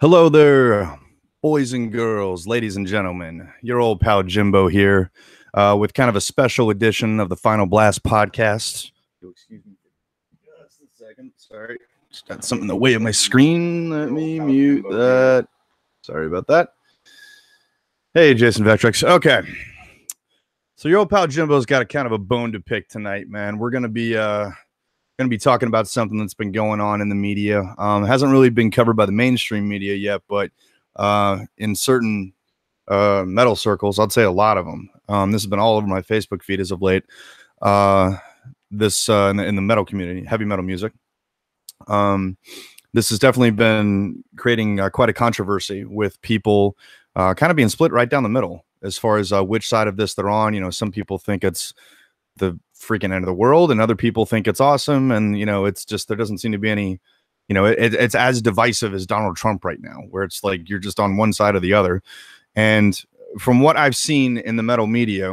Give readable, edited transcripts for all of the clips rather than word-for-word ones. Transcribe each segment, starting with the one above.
Hello there, boys and girls, ladies and gentlemen. Your old pal Jimbo here with kind of a special edition of the Final Blast podcast. Excuse me for just a second. Sorry. Just got something in the way of my screen. Let me mute that. Sorry about that. Hey, Jason Vectrix. Okay. So your old pal Jimbo's got a kind of a bone to pick tonight, man. We're going to be talking about something that's been going on in the media. Hasn't really been covered by the mainstream media yet, but in certain metal circles, I'd say a lot of them. This has been all over my Facebook feed as of late. This in the metal community, heavy metal music. This has definitely been creating quite a controversy with people kind of being split right down the middle as far as which side of this they're on. You know, some people think it's the freaking end of the world, and other people think it's awesome. And it's just there doesn't seem to be any. It's as divisive as Donald Trump right now, where it's like you're just on one side or the other. And from what I've seen in the metal media,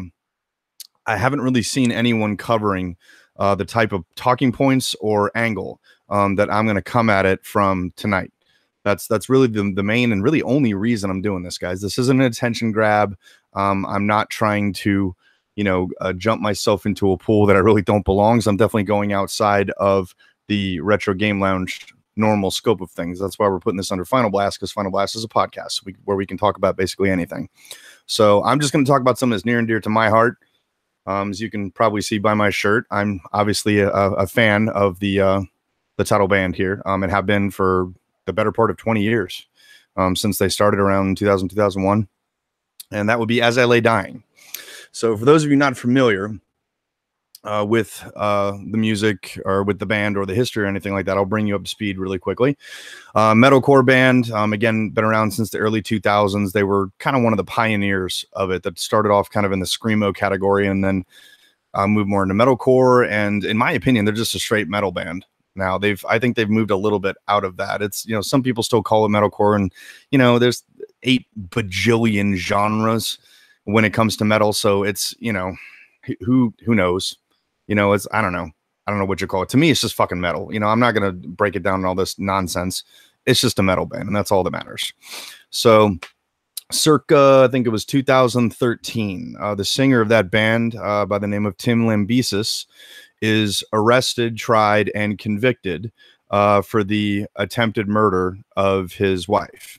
I haven't really seen anyone covering the type of talking points or angle that I'm going to come at it from tonight. That's really the main and really only reason I'm doing this, guys. This isn't an attention grab. I'm not trying to jump myself into a pool that I really don't belong. So I'm definitely going outside of the Retro Game Lounge normal scope of things. That's why we're putting this under Final Blast, because Final Blast is a podcast where we can talk about basically anything. So I'm just going to talk about something that's near and dear to my heart. As you can probably see by my shirt, I'm obviously a fan of the title band here, and have been for the better part of 20 years, since they started around 2000, 2001. And that would be As I Lay Dying. So for those of you not familiar with the music or with the band or the history or anything like that, I'll bring you up to speed really quickly. Metalcore band, again, been around since the early 2000s. They were kind of one of the pioneers of it, that started off kind of in the screamo category and then moved more into metalcore. And in my opinion, they're just a straight metal band. Now I think they've moved a little bit out of that. It's, some people still call it metalcore, and, there's 8 bajillion genres when it comes to metal. So it's, who knows, it's, I don't know what you call it. To me, it's just fucking metal. I'm not going to break it down in all this nonsense. It's just a metal band, and that's all that matters. So circa, I think it was 2013, the singer of that band, by the name of Tim Lambesis, is arrested, tried, and convicted for the attempted murder of his wife,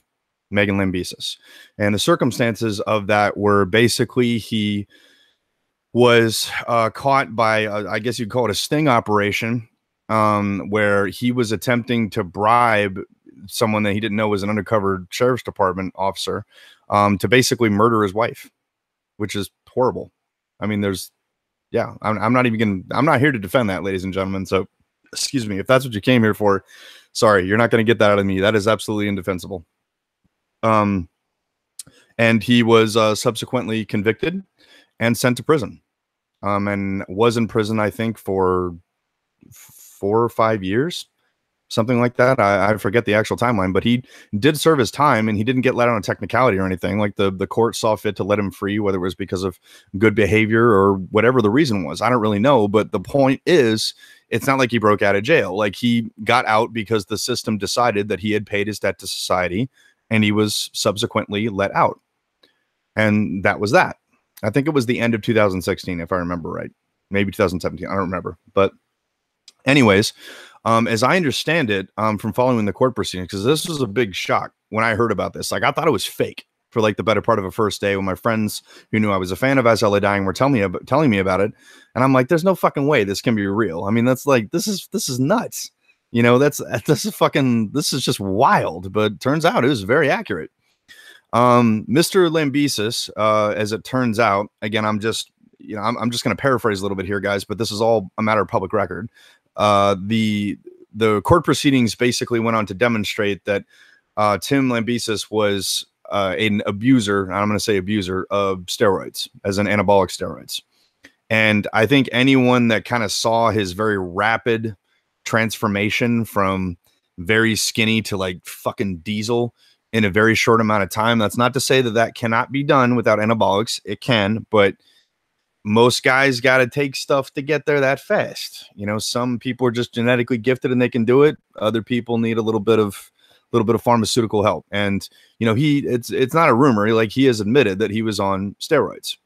Megan Lambesis. And the circumstances of that were basically he was caught by, I guess you'd call it a sting operation, where he was attempting to bribe someone that he didn't know was an undercover sheriff's department officer, to basically murder his wife, which is horrible. I mean, I'm not here to defend that, ladies and gentlemen. So excuse me, if that's what you came here for, sorry, you're not going to get that out of me. That is absolutely indefensible. And he was subsequently convicted and sent to prison, and was in prison, I think, for 4 or 5 years, something like that. I forget the actual timeline, but he did serve his time, and he didn't get let out on technicality or anything. Like the court saw fit to let him free, whether it was because of good behavior or whatever the reason was. I don't really know, but the point is, it's not like he broke out of jail. Like, he got out because the system decided that he had paid his debt to society, and he was subsequently let out. And that was that. I think it was the end of 2016, if I remember right. Maybe 2017. I don't remember. But anyways, as I understand it, from following the court proceedings, because this was a big shock when I heard about this. Like, I thought it was fake for like the better part of a first day, when my friends who knew I was a fan of As I Lay Dying were telling me about it. And I'm like, there's no fucking way this can be real. I mean, that's like, this is nuts. This is just wild. But turns out it was very accurate. Mr. Lambesis, as it turns out, again, I'm just going to paraphrase a little bit here, guys, but this is all a matter of public record. The court proceedings basically went on to demonstrate that Tim Lambesis was an abuser, and I'm going to say abuser, of steroids, as an anabolic steroids. And I think anyone that kind of saw his very rapid transformation from very skinny to like fucking diesel in a very short amount of time. That's not to say that cannot be done without anabolics. It can, but most guys got to take stuff to get there that fast. Some people are just genetically gifted and they can do it. Other people need a little bit of little bit of pharmaceutical help. And, you know, it's not a rumor. He has admitted that he was on steroids.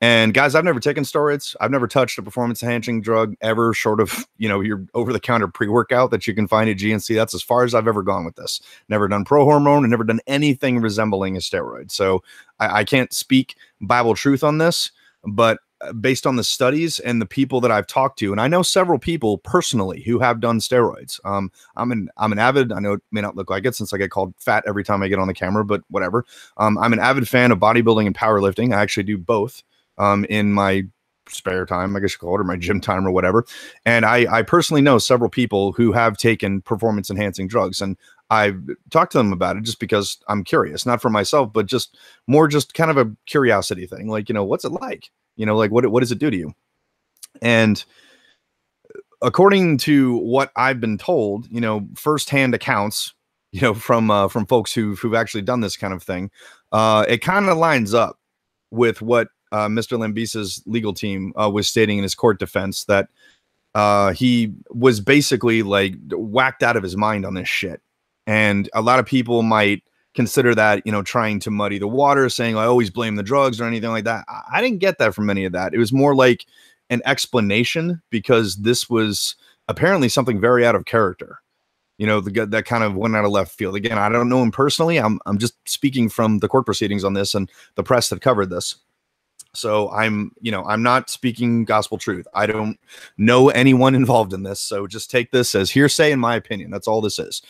And guys, I've never taken steroids. I've never touched a performance enhancing drug ever, short of, you know, your over-the-counter pre-workout that you can find at GNC. That's as far as I've ever gone with this. Never done pro hormone and never done anything resembling a steroid. So I can't speak Bible truth on this, but based on the studies and the people that I've talked to, and I know several people personally who have done steroids. I'm an avid, I know it may not look like it since I get called fat every time I get on the camera, but whatever. I'm an avid fan of bodybuilding and powerlifting. I actually do both. In my spare time, I guess you call it, or my gym time or whatever. And I personally know several people who have taken performance enhancing drugs, and I've talked to them about it just because I'm curious, not for myself, but just kind of a curiosity thing. Like, you know, what's it like? You know, like what does it do to you? And according to what I've been told, you know, firsthand accounts, you know, from folks who've actually done this kind of thing, it kind of lines up with what Mr. Lambesis' legal team was stating in his court defense, that he was basically like whacked out of his mind on this shit. And a lot of people might consider that, you know, trying to muddy the water, saying I always blame the drugs or anything like that. I didn't get that from any of that. It was more like an explanation, because this was apparently something very out of character. You know, that kind of went out of left field. Again, I don't know him personally. I'm just speaking from the court proceedings on this and the press that covered this. So I'm not speaking gospel truth. I don't know anyone involved in this. So just take this as hearsay, in my opinion. That's all this is.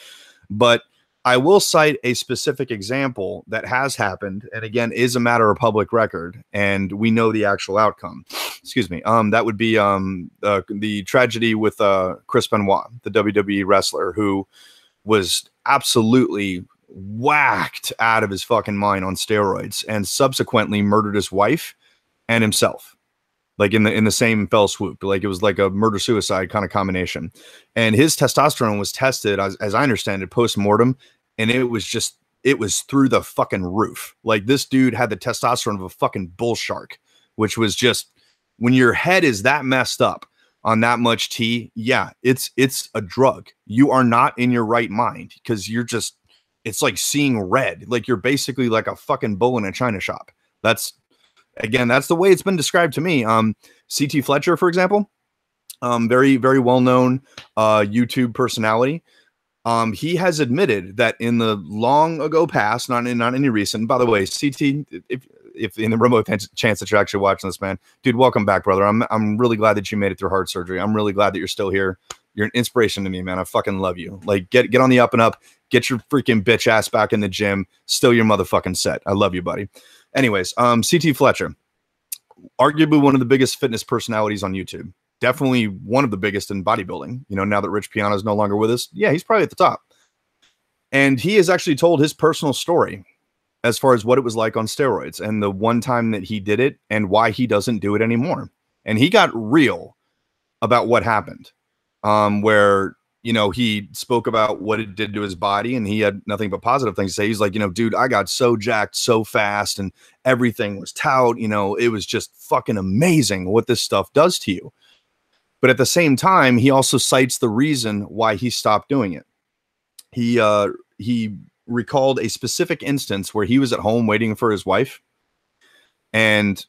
But I will cite a specific example that has happened, and again, is a matter of public record, and we know the actual outcome. Excuse me. That would be the tragedy with Chris Benoit, the WWE wrestler, who was absolutely whacked out of his fucking mind on steroids and subsequently murdered his wife and himself, like in the same fell swoop. Like it was like a murder suicide kind of combination. And his testosterone was tested, as I understand it, post-mortem, and it was through the fucking roof. Like this dude had the testosterone of a fucking bull shark, which was just, when your head is that messed up on that much tea, yeah, it's a drug. You are not in your right mind, because it's like seeing red. Like you're basically like a fucking bull in a china shop. That's the way it's been described to me. CT Fletcher, for example, very, very well-known YouTube personality. He has admitted that in the long ago past, not any recent, by the way, CT, if in the remote chance that you're actually watching this, man, dude, welcome back, brother. I'm really glad that you made it through heart surgery. I'm really glad that you're still here. You're an inspiration to me, man. I fucking love you. Like get on the up and up, get your freaking bitch ass back in the gym. Still your motherfucking set. I love you, buddy. Anyways, CT Fletcher, arguably one of the biggest fitness personalities on YouTube. Definitely one of the biggest in bodybuilding. You know, now that Rich Piana is no longer with us, yeah, he's probably at the top. And he has actually told his personal story as far as what it was like on steroids and the one time that he did it and why he doesn't do it anymore. And he got real about what happened, where, you know, he spoke about what it did to his body, and he had nothing but positive things to say. He's like, you know, dude, I got so jacked so fast and everything was tout. You know, it was just fucking amazing what this stuff does to you. But at the same time, he also cites the reason why he stopped doing it. He recalled a specific instance where he was at home waiting for his wife, and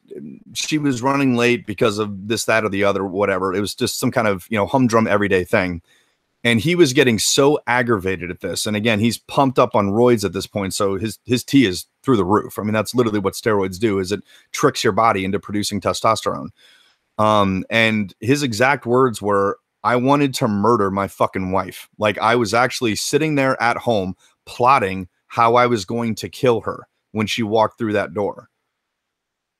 she was running late because of this, that, or the other, whatever. It was just some kind of, you know, humdrum everyday thing. And he was getting so aggravated at this. And again, he's pumped up on roids at this point. So his T is through the roof. I mean, that's literally what steroids do, is it tricks your body into producing testosterone. And his exact words were, I wanted to murder my fucking wife. Like I was actually sitting there at home plotting how I was going to kill her when she walked through that door.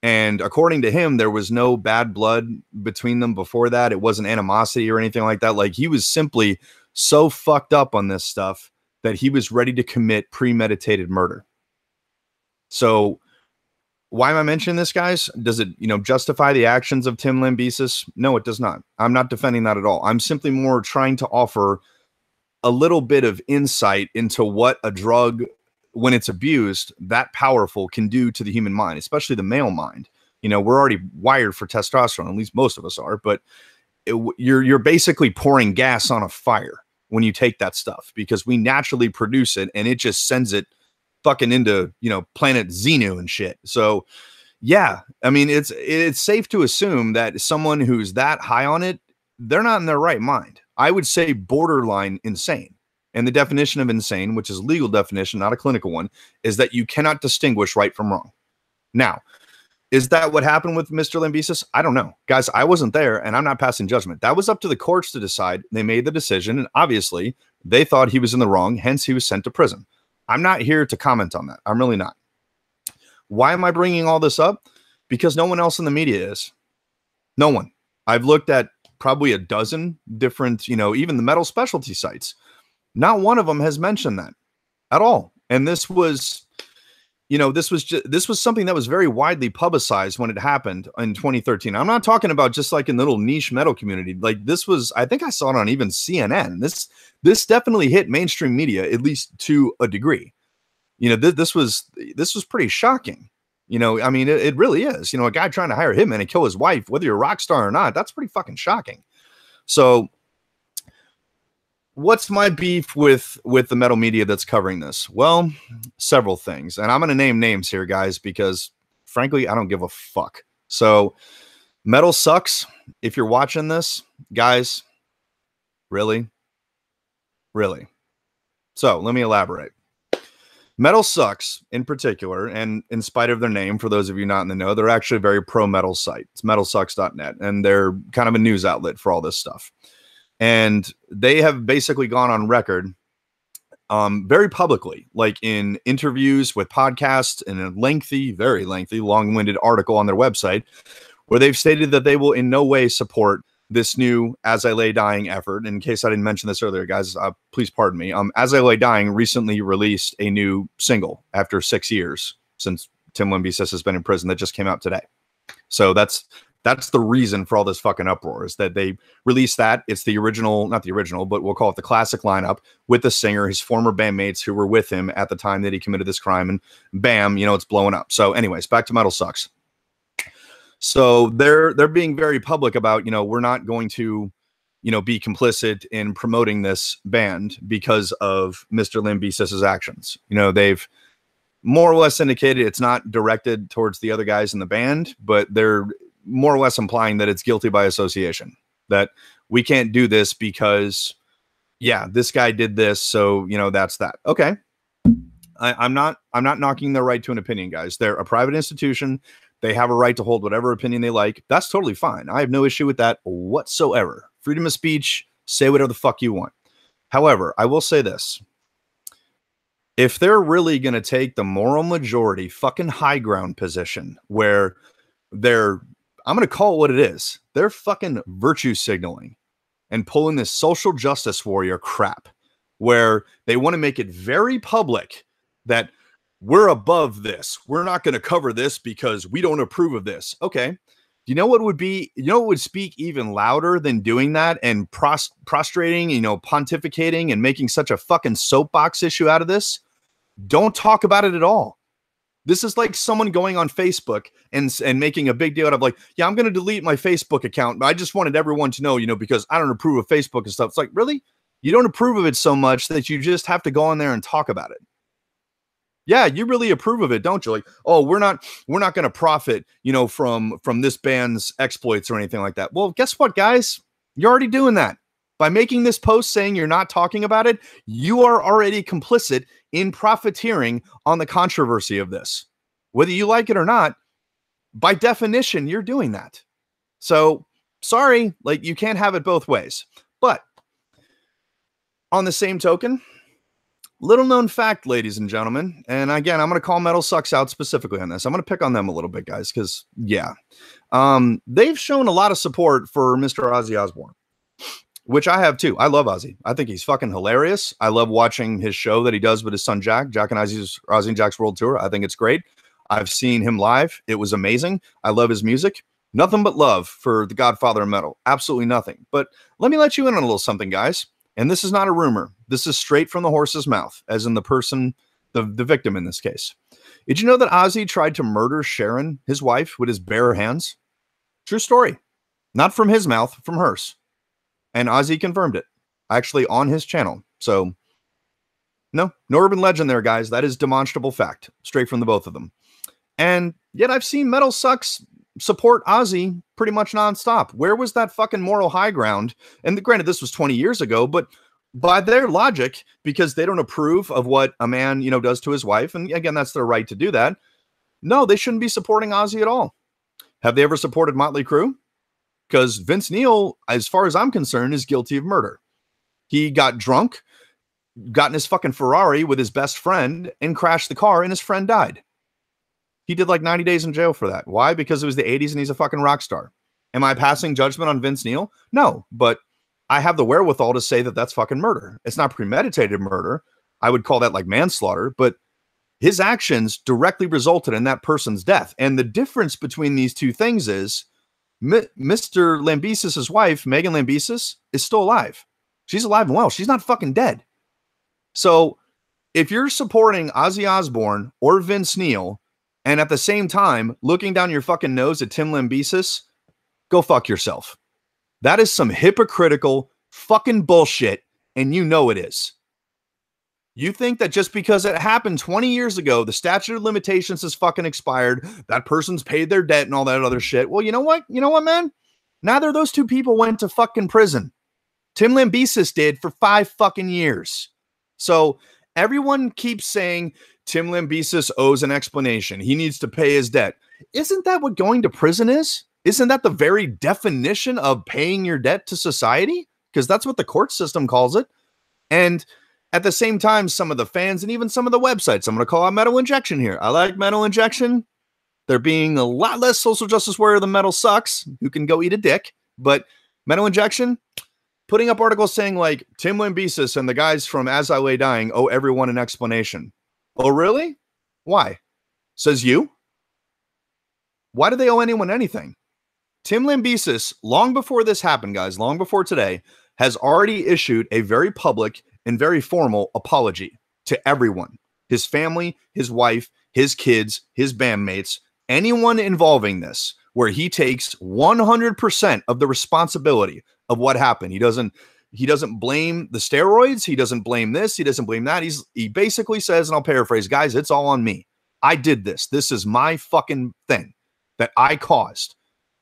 And according to him, there was no bad blood between them before that. It wasn't animosity or anything like that. Like he was simply so fucked up on this stuff that he was ready to commit premeditated murder. So why am I mentioning this, guys? Does it, you know, justify the actions of Tim Lambesis? No, it does not. I'm not defending that at all. I'm simply more trying to offer a little bit of insight into what a drug, when it's abused, that powerful, can do to the human mind, especially the male mind. You know, we're already wired for testosterone, at least most of us are, but you're basically pouring gas on a fire. when you take that stuff, because we naturally produce it and it just sends it fucking into, you know, planet Xenu and shit. So yeah, I mean, it's safe to assume that someone who's that high on it, they're not in their right mind. I would say borderline insane. And the definition of insane, which is a legal definition, not a clinical one, is that you cannot distinguish right from wrong. Now, is that what happened with Mr. Lambesis? I don't know. Guys, I wasn't there and I'm not passing judgment. That was up to the courts to decide. They made the decision and obviously they thought he was in the wrong, hence he was sent to prison. I'm not here to comment on that. I'm really not. Why am I bringing all this up? Because no one else in the media is. No one. I've looked at probably a dozen different, you know, even the metal specialty sites. Not one of them has mentioned that at all. And this was, you know, this was something that was very widely publicized when it happened in 2013. I'm not talking about just like in the little niche metal community. Like this was, I think I saw it on even CNN. This definitely hit mainstream media, at least to a degree. You know, this was pretty shocking. You know, I mean, it really is. You know, a guy trying to hire a hitman and kill his wife, whether you're a rock star or not, that's pretty fucking shocking. So what's my beef with the metal media that's covering this? Well, several things. And I'm going to name names here, guys, because frankly, I don't give a fuck. So metal sucks. If you're watching this, guys, really? Really? So let me elaborate. Metal Sucks in particular, and in spite of their name, for those of you not in the know, they're actually a very pro-metal site. It's metalsucks.net, and they're kind of a news outlet for all this stuff. And they have basically gone on record very publicly, like in interviews with podcasts and a lengthy, very lengthy, long-winded article on their website, where they've stated that they will in no way support this new As I Lay Dying effort. In case I didn't mention this earlier, guys, please pardon me. As I Lay Dying recently released a new single after 6 years since Tim Lambesis has been in prison that just came out today. So that's the reason for all this fucking uproar, is that they released that. It's the original, not the original, but we'll call it the classic lineup with the singer, his former bandmates who were with him at the time that he committed this crime, and bam, you know, it's blowing up. So anyways, back to Metal Sucks. So they're being very public about, you know, we're not going to, you know, be complicit in promoting this band because of Mr. Lambesis' actions. You know, they've more or less indicated it's not directed towards the other guys in the band, but they're more or less implying that it's guilty by association, that we can't do this because, yeah, this guy did this. So, you know, that's that. Okay. I'm not knocking their right to an opinion, guys. They're a private institution. They have a right to hold whatever opinion they like. That's totally fine. I have no issue with that whatsoever. Freedom of speech, say whatever the fuck you want. However, I will say this. If they're really going to take the moral majority fucking high ground position where they're, I'm going to call it what it is, they're fucking virtue signaling and pulling this social justice warrior crap where they want to make it very public that we're above this. We're not going to cover this because we don't approve of this. Okay. You know what would be, you know what would speak even louder than doing that and prostrating, you know, pontificating and making such a fucking soapbox issue out of this? Don't talk about it at all. This is like someone going on Facebook and making a big deal out of like, yeah, I'm going to delete my Facebook account, but I just wanted everyone to know, you know, because I don't approve of Facebook and stuff. It's like, really? You don't approve of it so much that you just have to go on there and talk about it. Yeah, you really approve of it, don't you? Like, oh, we're not going to profit, you know, from this band's exploits or anything like that. Well, guess what, guys? You're already doing that. By making this post saying you're not talking about it, you are already complicit in profiteering on the controversy of this. Whether you like it or not, by definition, you're doing that. So, sorry, like, you can't have it both ways. But on the same token, little known fact, ladies and gentlemen, and again, I'm going to call Metal Sucks out specifically on this. I'm going to pick on them a little bit, guys, because, yeah, they've shown a lot of support for Mr. Ozzy Osbourne, which I have too. I love Ozzy. I think he's fucking hilarious. I love watching his show that he does with his son, Jack and Ozzy and Jack's World Tour. I think it's great. I've seen him live. It was amazing. I love his music. Nothing but love for the Godfather of metal. Absolutely nothing. But let me let you in on a little something, guys. And this is not a rumor. This is straight from the horse's mouth, as in the person, the victim in this case. Did you know that Ozzy tried to murder Sharon, his wife, with his bare hands? True story. Not from his mouth, from hers. And Ozzy confirmed it. actually on his channel. So no urban legend there, guys. That is demonstrable fact, straight from the both of them. And yet I've seen Metal Sucks support Ozzy pretty much nonstop. Where was that fucking moral high ground? And granted, this was 20 years ago, but by their logic, because they don't approve of what a man, you know, does to his wife, and again, that's their right to do that. No, they shouldn't be supporting Ozzy at all. Have they ever supported Motley Crue? Because Vince Neil, as far as I'm concerned, is guilty of murder. He got drunk, got in his fucking Ferrari with his best friend, and crashed the car, and his friend died. He did like 90 days in jail for that. Why? Because it was the 80s and he's a fucking rock star. Am I passing judgment on Vince Neil? No, but I have the wherewithal to say that that's fucking murder. It's not premeditated murder. I would call that like manslaughter, but his actions directly resulted in that person's death. And the difference between these two things is Mr. Lambesis' wife, Megan Lambesis, is still alive. She's alive and well. She's not fucking dead. So if you're supporting Ozzy Osbourne or Vince Neil, and at the same time looking down your fucking nose at Tim Lambesis, go fuck yourself. That is some hypocritical fucking bullshit, and you know it is. You think that just because it happened 20 years ago, the statute of limitations has fucking expired, that person's paid their debt and all that other shit. Well, you know what? You know what, man? Neither of those two people went to fucking prison. Tim Lambesis did for 5 fucking years. So everyone keeps saying Tim Lambesis owes an explanation. He needs to pay his debt. Isn't that what going to prison is? Isn't that the very definition of paying your debt to society? Because that's what the court system calls it. And at the same time, some of the fans and even some of the websites, I'm going to call out Metal Injection here. I like Metal Injection. They're being a lot less social justice warrior than Metal Sucks, who can go eat a dick. But Metal Injection, putting up articles saying like Tim Lambesis and the guys from As I Lay Dying owe everyone an explanation. Oh, really? Why? Says you? Why do they owe anyone anything? Tim Lambesis, long before this happened, guys, long before today, has already issued a very public and very formal apology to everyone. His family, his wife, his kids, his bandmates, anyone involving this, where he takes 100% of the responsibility of what happened. He doesn't blame the steroids. He doesn't blame this. He doesn't blame that. He basically says, and I'll paraphrase, guys, it's all on me. I did this. This is my fucking thing that I caused.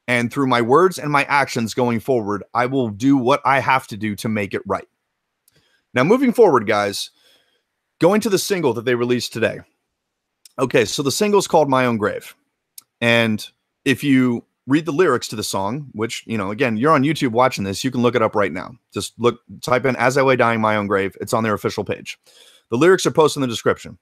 And through my words and my actions going forward, I will do what I have to do to make it right. Now, moving forward, guys, going to the single that they released today. Okay, so the single is called My Own Grave. And if you read the lyrics to the song, which, you know, again, you're on YouTube watching this, you can look it up right now. Just type in As I Lay Dying, My Own Grave. It's on their official page. The lyrics are posted in the description.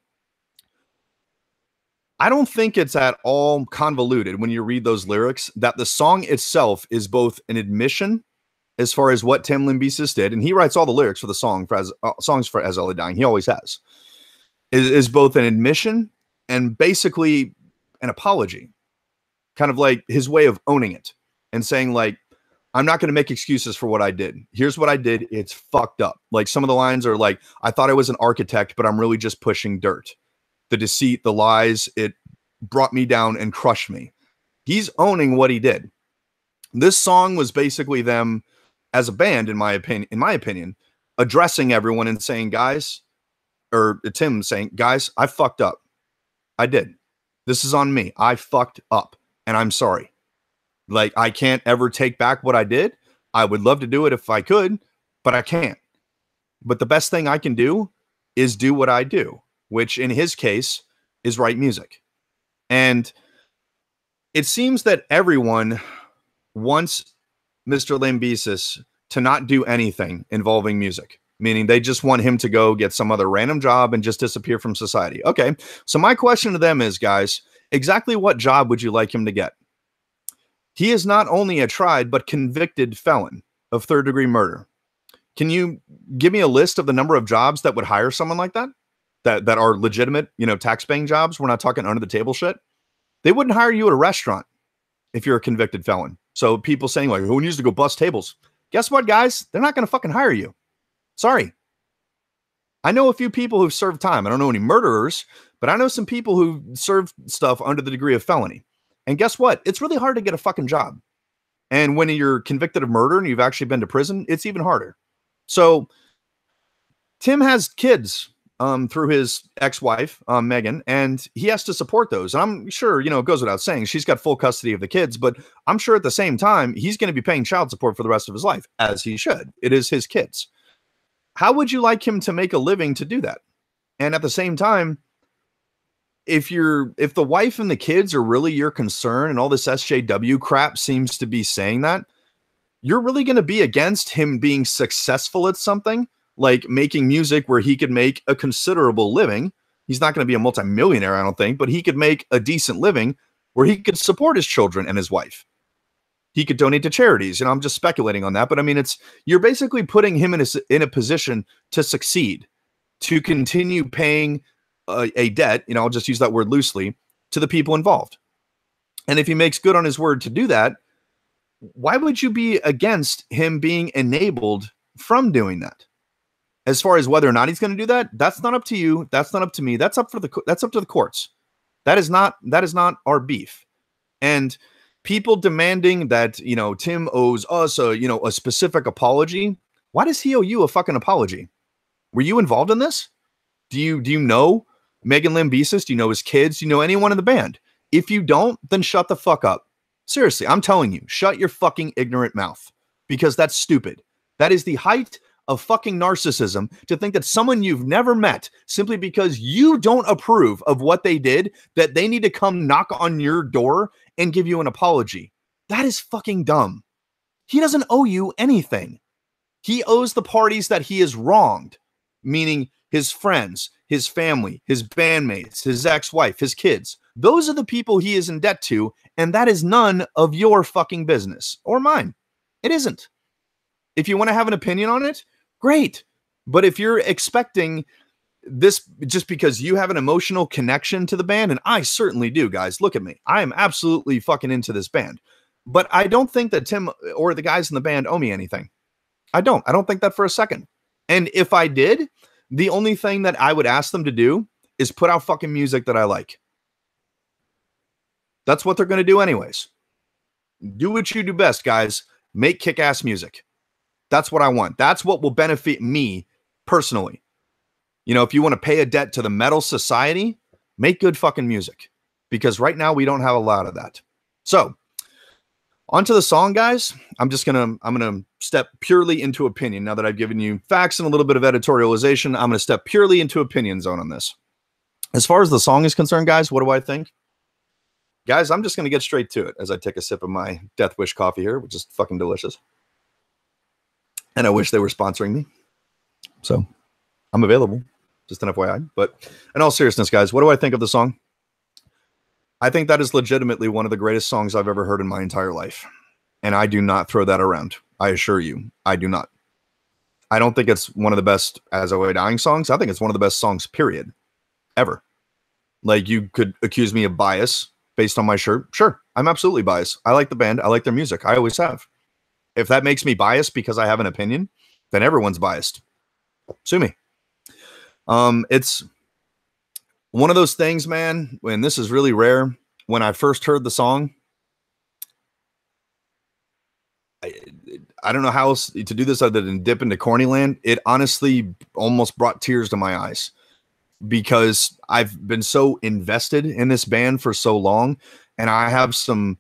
I don't think it's at all convoluted when you read those lyrics that the song itself is both an admission as far as what Tim Lambesis did, and he writes all the lyrics for the song for songs for As I Lay Dying. He always has. Is both an admission and basically an apology, kind of like his way of owning it and saying like, I'm not going to make excuses for what I did. Here's what I did. It's fucked up. Like some of the lines are like, I thought I was an architect, but I'm really just pushing dirt. The deceit, the lies, it brought me down and crushed me. He's owning what he did. This song was basically them as a band, in my opinion, addressing everyone and saying, guys, or Tim saying, guys, I fucked up. I did. This is on me. I fucked up and I'm sorry. Like, I can't ever take back what I did. I would love to do it if I could, but I can't. But the best thing I can do is do what I do, which in his case is write music. And it seems that everyone wants Mr. Lambesis to not do anything involving music, meaning they just want him to go get some other random job and just disappear from society. Okay, so my question to them is, guys, exactly what job would you like him to get? He is not only a tried but convicted felon of third-degree murder. Can you give me a list of the number of jobs that would hire someone like that? That are legitimate, you know, tax-paying jobs? We're not talking under-the-table shit. They wouldn't hire you at a restaurant if you're a convicted felon. So people saying, like, who needs to go bust tables? Guess what, guys? They're not going to fucking hire you. Sorry. I know a few people who've served time. I don't know any murderers, but I know some people who served stuff under the degree of felony. And guess what? It's really hard to get a fucking job. And when you're convicted of murder and you've actually been to prison, it's even harder. So Tim has kids through his ex-wife, Megan, and he has to support those. And I'm sure, you know, it goes without saying, she's got full custody of the kids, but I'm sure at the same time, he's going to be paying child support for the rest of his life, as he should. It is his kids. How would you like him to make a living to do that? And at the same time, if the wife and the kids are really your concern and all this SJW crap seems to be saying that, you're really going to be against him being successful at something like making music where he could make a considerable living. He's not going to be a multimillionaire, I don't think, but he could make a decent living where he could support his children and his wife. He could donate to charities. You know, I'm just speculating on that, but I mean, you're basically putting him in a position to succeed, to continue paying a debt, you know, I'll just use that word loosely, to the people involved. And if he makes good on his word to do that, why would you be against him being enabled from doing that? As far as whether or not he's going to do that, that's not up to you. That's not up to me. That's up to the courts. That is not our beef. And people demanding that, you know, Tim owes us a specific apology. Why does he owe you a fucking apology? Were you involved in this? Do you know Megan Lambesis? Do you know his kids? Do you know anyone in the band? If you don't, then shut the fuck up. Seriously, I'm telling you, shut your fucking ignorant mouth, because that's stupid. That is the height of fucking narcissism, to think that someone you've never met, simply because you don't approve of what they did, that they need to come knock on your door and give you an apology. That is fucking dumb. He doesn't owe you anything. He owes the parties that he has wronged, meaning his friends, his family, his bandmates, his ex-wife, his kids. Those are the people he is in debt to, and that is none of your fucking business or mine. It isn't. If you want to have an opinion on it, great. But if you're expecting this just because you have an emotional connection to the band, and I certainly do, guys, look at me. I am absolutely fucking into this band. But I don't think that Tim or the guys in the band owe me anything. I don't think that for a second. And if I did, the only thing that I would ask them to do is put out fucking music that I like. That's what they're going to do anyways. Do what you do best, guys. Make kick-ass music. That's what I want. That's what will benefit me personally. You know, if you want to pay a debt to the metal society, make good fucking music, because right now we don't have a lot of that. So onto the song, guys. I'm going to step purely into opinion. Now that I've given you facts and a little bit of editorialization, I'm going to step purely into opinion zone on this. As far as the song is concerned, guys, what do I think? Guys, I'm just going to get straight to it as I take a sip of my Death Wish coffee here, which is fucking delicious. And I wish they were sponsoring me. So I'm available, just an FYI. But in all seriousness, guys, what do I think of the song? I think that is legitimately one of the greatest songs I've ever heard in my entire life. And I do not throw that around. I assure you, I do not. I don't think it's one of the best As I Lay Dying songs. I think it's one of the best songs, period, ever. Like, you could accuse me of bias based on my shirt. Sure, I'm absolutely biased. I like the band. I like their music. I always have. If that makes me biased because I have an opinion, then everyone's biased. Sue me. It's one of those things, man, when this is really rare. When I first heard the song, I don't know how else to do this other than dip into corny land. It honestly almost brought tears to my eyes, because I've been so invested in this band for so long, and I have some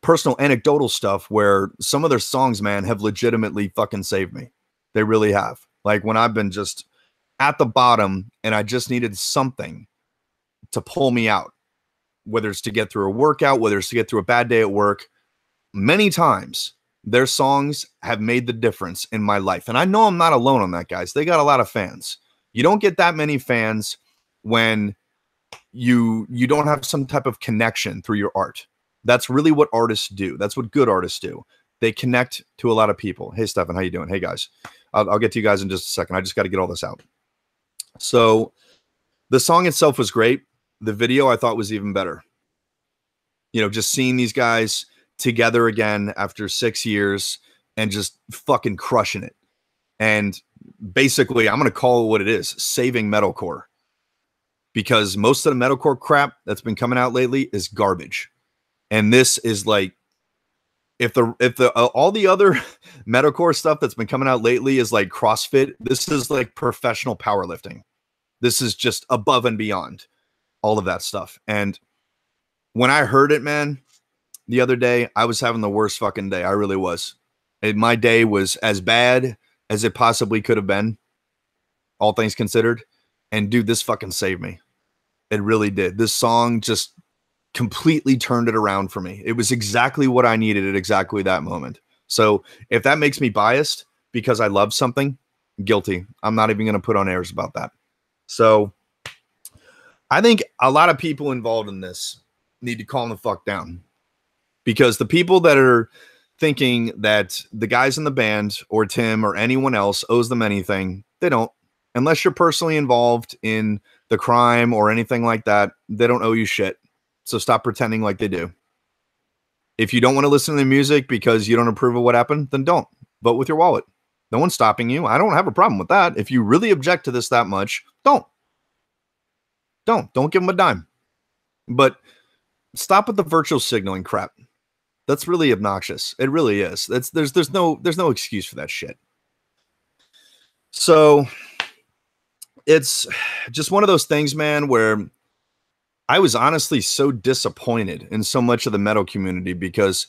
personal anecdotal stuff where some of their songs, man, have legitimately fucking saved me. They really have. Like, when I've been just at the bottom and I just needed something to pull me out, whether it's to get through a workout, whether it's to get through a bad day at work, many times their songs have made the difference in my life. And I know I'm not alone on that, guys. They got a lot of fans. You don't get that many fans when you don't have some type of connection through your art. That's really what artists do. That's what good artists do. They connect to a lot of people. Hey, Stefan, how you doing? Hey, guys. I'll get to you guys in just a second. I just got to get all this out. So the song itself was great. The video I thought was even better. You know, just seeing these guys together again after 6 years and just fucking crushing it. And basically, I'm going to call it what it is, saving metalcore. Because most of the metalcore crap that's been coming out lately is garbage. And this is like if the all the other metalcore stuff that's been coming out lately is like CrossFit, this is like professional powerlifting. This is just above and beyond all of that stuff. And when I heard it, man, the other day, I was having the worst fucking day. I really was. My day was as bad as it possibly could have been, all things considered. And dude, this fucking saved me. It really did. This song just completely turned it around for me. It was exactly what I needed at exactly that moment. So if that makes me biased because I love something, guilty. I'm not even going to put on airs about that. So I think a lot of people involved in this need to calm the fuck down, because the people that are thinking that the guys in the band or Tim or anyone else owes them anything, they don't. Unless you're personally involved in the crime or anything like that, they don't owe you shit. So stop pretending like they do. If you don't want to listen to the music because you don't approve of what happened, then don't. Vote with your wallet. No one's stopping you. I don't have a problem with that. If you really object to this that much, don't. Don't give them a dime. But stop with the virtual signaling crap. That's really obnoxious. It really is. There's no excuse for that shit. So it's just one of those things, man, where I was honestly so disappointed in so much of the metal community, because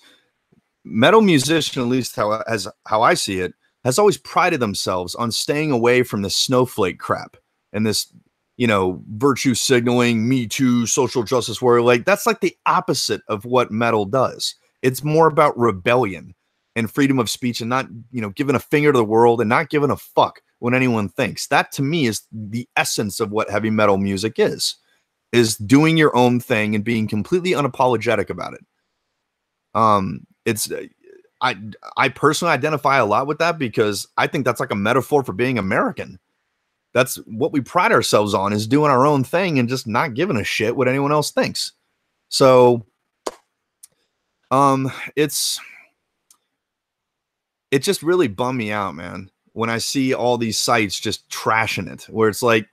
metal musicians, at least how I see it, has always prided themselves on staying away from the snowflake crap and this, virtue signaling, Me Too, social justice warrior. Like, that's like the opposite of what metal does. It's more about rebellion and freedom of speech, and not, giving a finger to the world and not giving a fuck what anyone thinks. That to me is the essence of what heavy metal music is doing your own thing and being completely unapologetic about it. I personally identify a lot with that, because I think that's like a metaphor for being American. That's what we pride ourselves on, is doing our own thing and just not giving a shit what anyone else thinks. So, it just really bummed me out, man, when I see all these sites just trashing it, where it's like,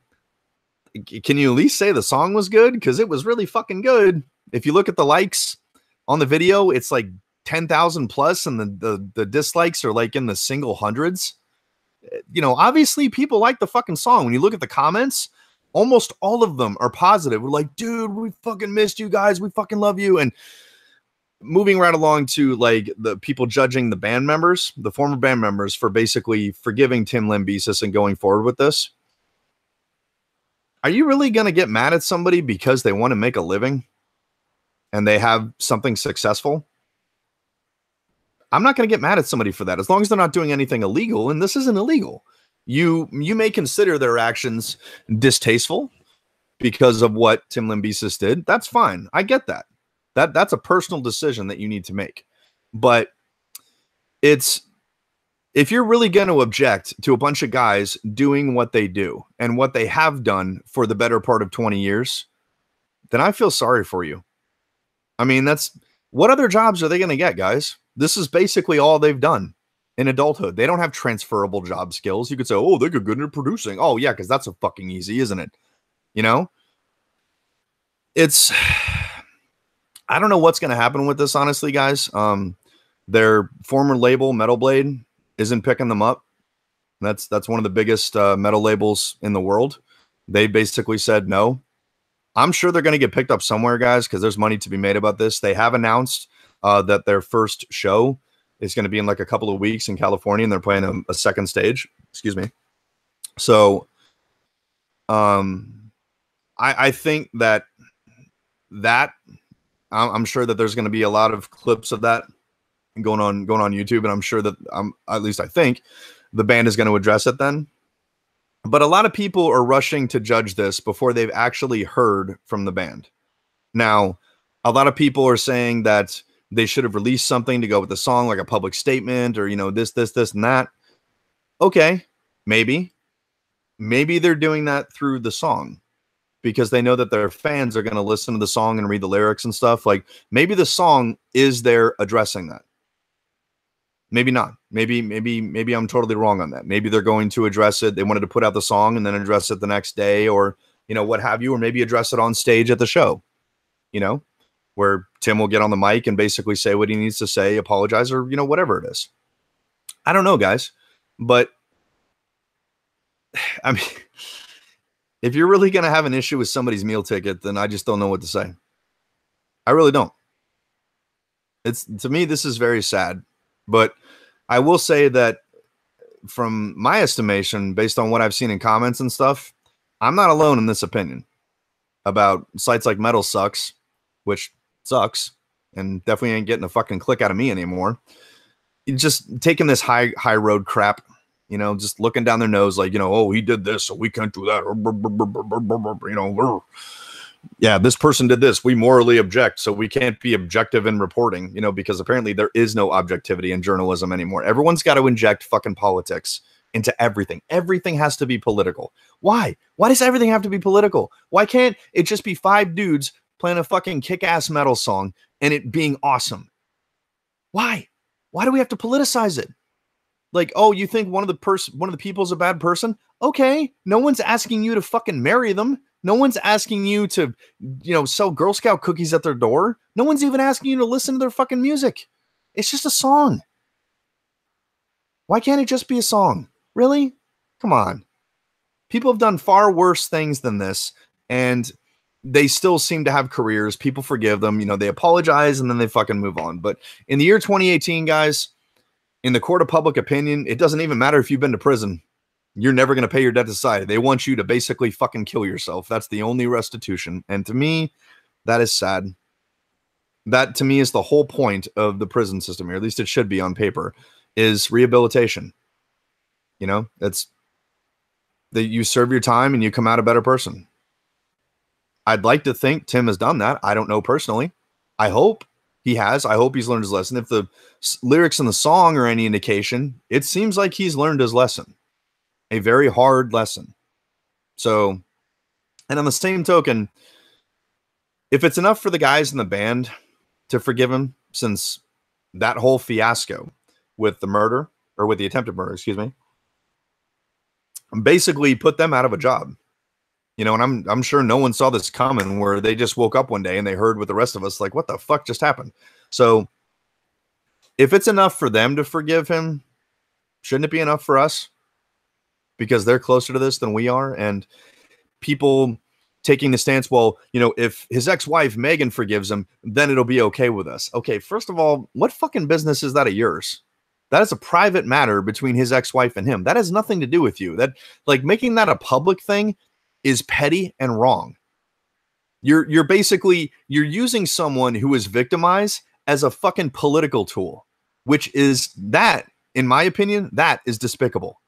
can you at least say the song was good? Because it was really fucking good. If you look at the likes on the video, it's like 10,000 plus, and the dislikes are like in the single hundreds. Obviously people like the fucking song. When you look at the comments, almost all of them are positive. We're like, dude, we fucking missed you guys. We fucking love you. And moving right along to like the people judging the band members, the former band members, for basically forgiving Tim Lambesis and going forward with this. Are you really going to get mad at somebody because they want to make a living and they have something successful? I'm not going to get mad at somebody for that, as long as they're not doing anything illegal, and this isn't illegal. You may consider their actions distasteful because of what Tim Lambesis did. That's fine. I get that. That's a personal decision that you need to make. But if you're really going to object to a bunch of guys doing what they do and what they have done for the better part of 20 years, then I feel sorry for you. I mean, what other jobs are they going to get, guys? This is basically all they've done in adulthood. They don't have transferable job skills. You could say, oh, they're good at producing. Oh, yeah, because that's a fucking easy, isn't it? I don't know what's going to happen with this, honestly, guys. Their former label, Metal Blade, isn't picking them up. That's one of the biggest metal labels in the world. They basically said no. I'm sure they're going to get picked up somewhere, guys, because there's money to be made about this. They have announced that their first show is going to be in like a couple of weeks in California, and they're playing a second stage. Excuse me. So, I think that I'm sure that there's going to be a lot of clips of that going on YouTube, and I'm sure that at least I think the band is going to address it then. But a lot of people are rushing to judge this before they've actually heard from the band. Now, a lot of people are saying that they should have released something to go with the song, like a public statement, or this, and that. Okay, maybe they're doing that through the song, because they know that their fans are going to listen to the song and read the lyrics and stuff. Like, maybe the song is there addressing that. Maybe not. Maybe I'm totally wrong on that. Maybe they're going to address it. They wanted to put out the song and then address it the next day, or, what have you, or maybe address it on stage at the show, where Tim will get on the mic and basically say what he needs to say, apologize, or, you know, whatever it is. I don't know, guys, but I mean, if you're really going to have an issue with somebody's meal ticket, then I just don't know what to say. I really don't. To me, this is very sad, but I will say that from my estimation, based on what I've seen in comments and stuff, I'm not alone in this opinion about sites like Metal Sucks, which sucks and definitely ain't getting a fucking click out of me anymore. Just taking this high road crap, you know, just looking down their nose like, you know, oh, he did this, so we can't do that. You know, yeah, this person did this. We morally object, so we can't be objective in reporting, you know, because apparently there is no objectivity in journalism anymore. Everyone's got to inject fucking politics into everything. Everything has to be political. Why? Why does everything have to be political? Why can't it just be 5 dudes playing a fucking kick-ass metal song and it being awesome? Why? Why do we have to politicize it? Like, oh, you think one of the people's a bad person? Okay, no one's asking you to fucking marry them. No one's asking you to, you know, sell Girl Scout cookies at their door. No one's even asking you to listen to their fucking music. It's just a song. Why can't it just be a song? Really? Come on. People have done far worse things than this, and they still seem to have careers. People forgive them. You know, they apologize, and then they fucking move on. But in the year 2018, guys, in the court of public opinion, it doesn't even matter if you've been to prison. You're never going to pay your debt to society. They want you to basically fucking kill yourself. That's the only restitution. And to me, that is sad. That to me is the whole point of the prison system here. At least it should be on paper, is rehabilitation. You know, it's that you serve your time and you come out a better person. I'd like to think Tim has done that. I don't know personally. I hope he has. I hope he's learned his lesson. If the lyrics in the song are any indication, it seems like he's learned his lesson. A very hard lesson. So, and on the same token, if it's enough for the guys in the band to forgive him, since that whole fiasco with the murder, or with the attempted murder, excuse me, basically put them out of a job. You know, and I'm sure no one saw this coming, where they just woke up one day and they heard with the rest of us, like, what the fuck just happened? So if it's enough for them to forgive him, shouldn't it be enough for us? Because they're closer to this than we are. And people taking the stance, well, you know, if his ex-wife Megan forgives him, then it'll be okay with us. Okay, first of all, what fucking business is that of yours? That is a private matter between his ex-wife and him. That has nothing to do with you. That, like, making that a public thing is petty and wrong. You're basically, you're using someone who is victimized as a fucking political tool, which is, that, in my opinion, that is despicable.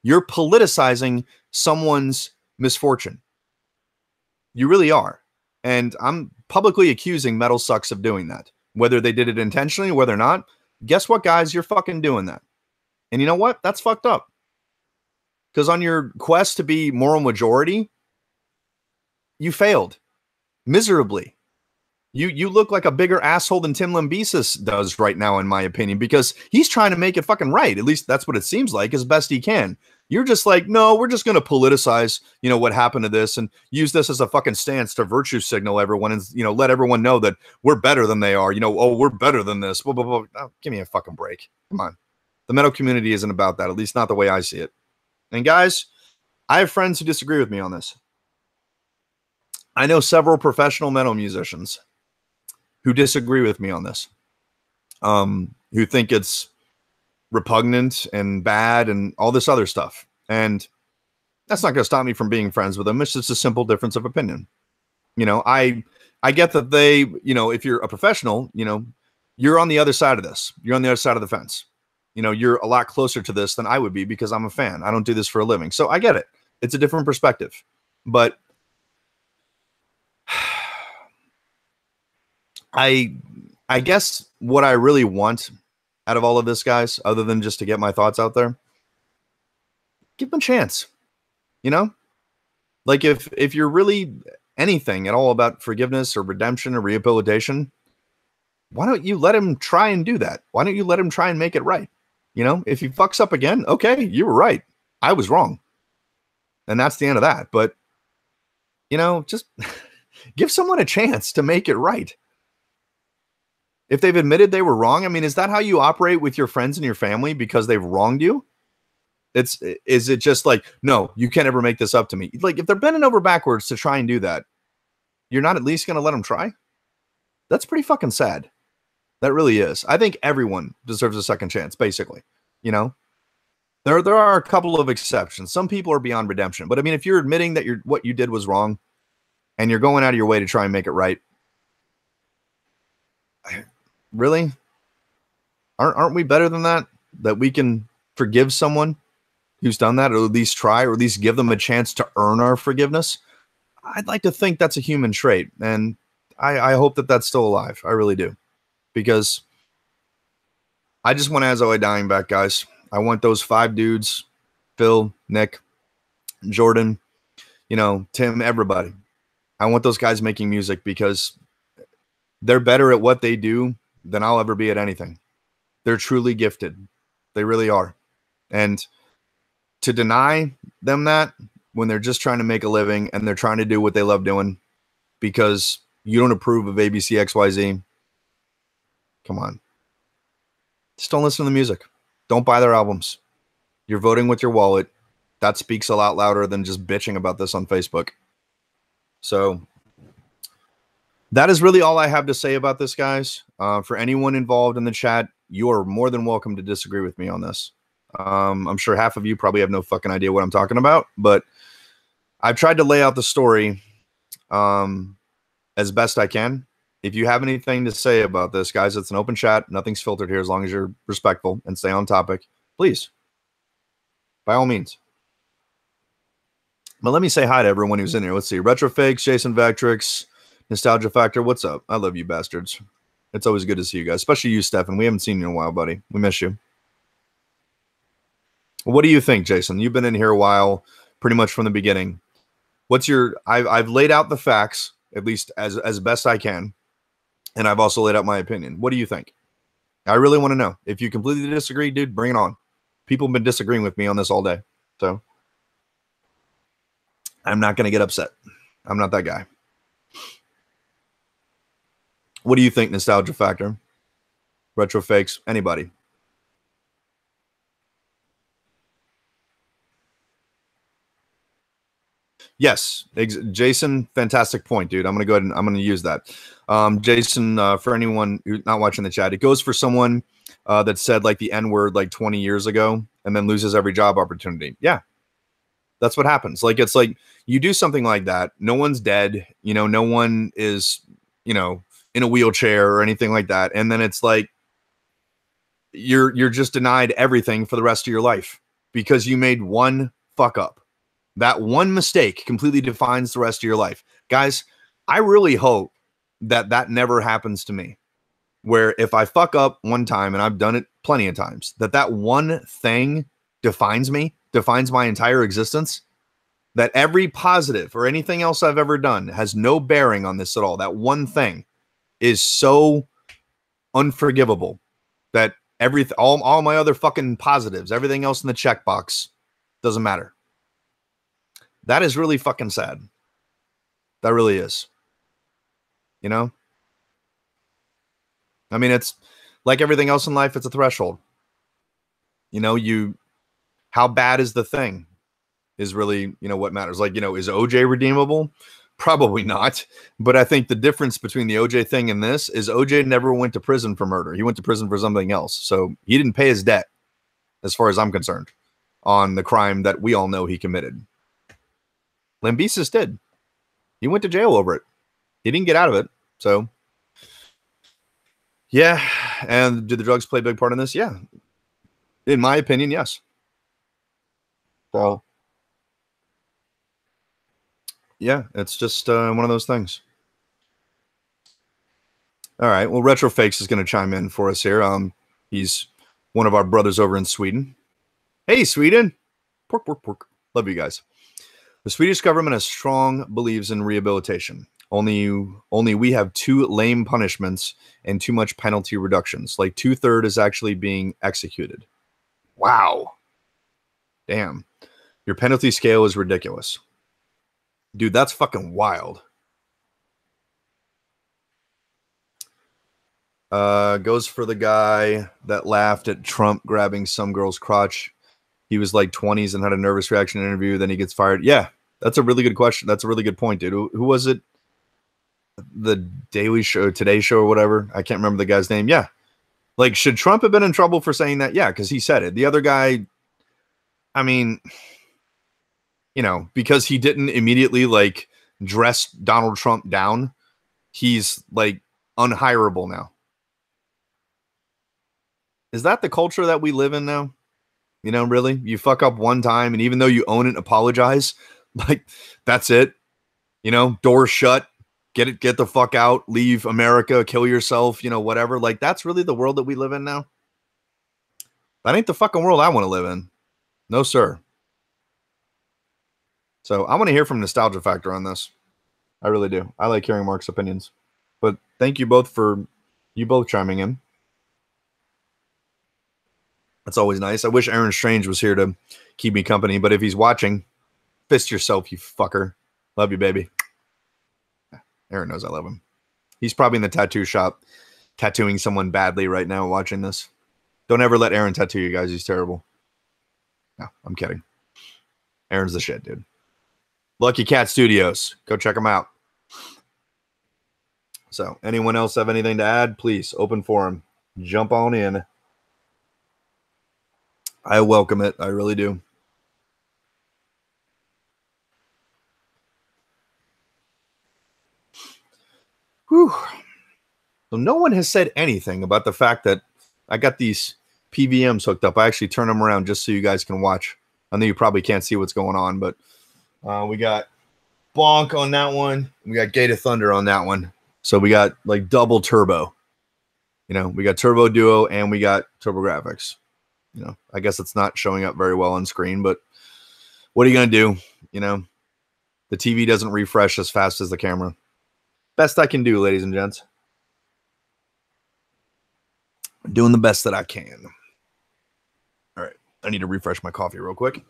You're politicizing someone's misfortune. You really are. And I'm publicly accusing Metal Sucks of doing that. Whether they did it intentionally, whether or not, guess what, guys? You're fucking doing that. And you know what? That's fucked up. Because on your quest to be moral majority, you failed miserably. You look like a bigger asshole than Tim Lambesis does right now, in my opinion, because he's trying to make it fucking right. At least that's what it seems like, as best he can. You're just like, no, we're just going to politicize, you know, what happened to this and use this as a fucking stance to virtue signal everyone and, you know, let everyone know that we're better than they are. You know, oh, we're better than this. Blah, blah, blah. Oh, give me a fucking break. Come on. The metal community isn't about that, at least not the way I see it. And guys, I have friends who disagree with me on this. I know several professional metal musicians who disagree with me on this, who think it's repugnant and bad and all this other stuff. And that's not going to stop me from being friends with them. It's just a simple difference of opinion. You know, I get that they, you know, if you're a professional, you know, you're on the other side of this. You're on the other side of the fence. You know, you're a lot closer to this than I would be because I'm a fan. I don't do this for a living. So I get it. It's a different perspective. But I guess what I really want out of all of this, guys, other than just to get my thoughts out there, give them a chance. You know, like if you're really anything at all about forgiveness or redemption or rehabilitation, why don't you let him try and do that? Why don't you let him try and make it right? You know, if he fucks up again, okay, you were right. I was wrong. And that's the end of that. But, you know, just give someone a chance to make it right. If they've admitted they were wrong, I mean, is that how you operate with your friends and your family because they've wronged you? Is it just like, no, you can't ever make this up to me? Like, if they're bending over backwards to try and do that, you're not at least going to let them try? That's pretty fucking sad. That really is. I think everyone deserves a second chance, basically. You know, there are a couple of exceptions. Some people are beyond redemption, but I mean, if you're admitting that what you did was wrong, and you're going out of your way to try and make it right, really, aren't we better than that? That we can forgive someone who's done that, or at least try, or at least give them a chance to earn our forgiveness? I'd like to think that's a human trait, and I hope that that's still alive. I really do, because I just want Azoe dying back, guys. I want those 5 dudes, Phil, Nick, Jordan, Tim, everybody. I want those guys making music because they're better at what they do than I'll ever be at anything. They're truly gifted. They really are. And to deny them that when they're just trying to make a living and they're trying to do what they love doing because you don't approve of ABC, XYZ, come on. Just don't listen to the music. Don't buy their albums. You're voting with your wallet. That speaks a lot louder than just bitching about this on Facebook. So that is really all I have to say about this, guys. For anyone involved in the chat, you are more than welcome to disagree with me on this. I'm sure half of you probably have no fucking idea what I'm talking about, but I've tried to lay out the story as best I can. If you have anything to say about this, guys, it's an open chat. Nothing's filtered here as long as you're respectful and stay on topic. Please, by all means. But let me say hi to everyone who's in here. Let's see. Retrofakes, Jason Vectrix, Nostalgia Factor. What's up? I love you bastards. It's always good to see you guys, especially you, Stefan. We haven't seen you in a while, buddy. We miss you. What do you think, Jason? You've been in here a while, pretty much from the beginning. What's your... I've laid out the facts, at least as best I can, and I've also laid out my opinion. What do you think? I really want to know. If you completely disagree, dude, bring it on. People have been disagreeing with me on this all day, so I'm not going to get upset. I'm not that guy. What do you think, Nostalgia Factor? Retro Fakes? Anybody? Yes, Jason, fantastic point, dude. I'm going to go ahead and I'm going to use that. Jason, for anyone who's not watching the chat, it goes for someone that said like the N-word like 20 years ago and then loses every job opportunity. Yeah, that's what happens. Like, it's like you do something like that. No one's dead. No one is, in a wheelchair or anything like that. And then it's like you're just denied everything for the rest of your life because you made one fuck up. That one mistake completely defines the rest of your life. Guys, I really hope that that never happens to me, where if I fuck up one time, and I've done it plenty of times, that one thing defines me, defines my entire existence, that every positive or anything else I've ever done has no bearing on this at all. That one thing is so unforgivable that all my other fucking positives, everything else in the checkbox doesn't matter. That is really fucking sad. That really is. I mean, it's like everything else in life, it's a threshold. How bad is the thing is really, what matters. Like, is OJ redeemable? Probably not. But I think the difference between the OJ thing and this is OJ never went to prison for murder. He went to prison for something else. So he didn't pay his debt, as far as I'm concerned, on the crime that we all know he committed. Lambesis did. He went to jail over it. He didn't get out of it. So, yeah. And did the drugs play a big part in this? Yeah. In my opinion, yes. So, yeah, it's just one of those things. All right. Well, Retro Fakes is going to chime in for us here. He's one of our brothers over in Sweden. Hey, Sweden. Pork, pork, pork. Love you guys. The Swedish government has strong believes in rehabilitation. Only we have too lame punishments and too much penalty reductions. Like 2/3 is actually being executed. Wow. Damn. Your penalty scale is ridiculous. Dude, that's fucking wild. Goes for the guy that laughed at Trump grabbing some girl's crotch. He was like 20s and had a nervous reaction interview. Then he gets fired. Yeah, that's a really good question. That's a really good point, dude. Who was it? The Daily Show, Today Show, or whatever. I can't remember the guy's name. Yeah. Like, should Trump have been in trouble for saying that? Yeah, because he said it. The other guy, I mean, because he didn't immediately like dress Donald Trump down, he's like unhireable now. Is that the culture that we live in now? Really? You fuck up one time, and even though you own it, apologize. Like, that's it. Doors shut. Get the fuck out. Leave America. Kill yourself. Whatever. Like, that's really the world that we live in now. That ain't the fucking world I want to live in. No, sir. So I want to hear from Nostalgia Factor on this. I really do. I like hearing Mark's opinions. But thank you both for chiming in. That's always nice. I wish Aaron Strange was here to keep me company, but if he's watching, fist yourself, you fucker. Love you, baby. Aaron knows I love him. He's probably in the tattoo shop tattooing someone badly right now watching this. Don't ever let Aaron tattoo you guys. He's terrible. No, I'm kidding. Aaron's the shit, dude. Lucky Cat Studios. Go check them out. So, anyone else have anything to add? Please, open forum. Jump on in. I welcome it. I really do. Whew. So no one has said anything about the fact that I got these PVMs hooked up. I actually turn them around just so you guys can watch. I know you probably can't see what's going on, but we got Bonk on that one. We got Gate of Thunder on that one. So we got like double turbo. We got Turbo Duo and we got TurboGrafx. I guess it's not showing up very well on screen, but what are you going to do? The TV doesn't refresh as fast as the camera. Best I can do, ladies and gents. Doing the best that I can. All right. I need to refresh my coffee real quick.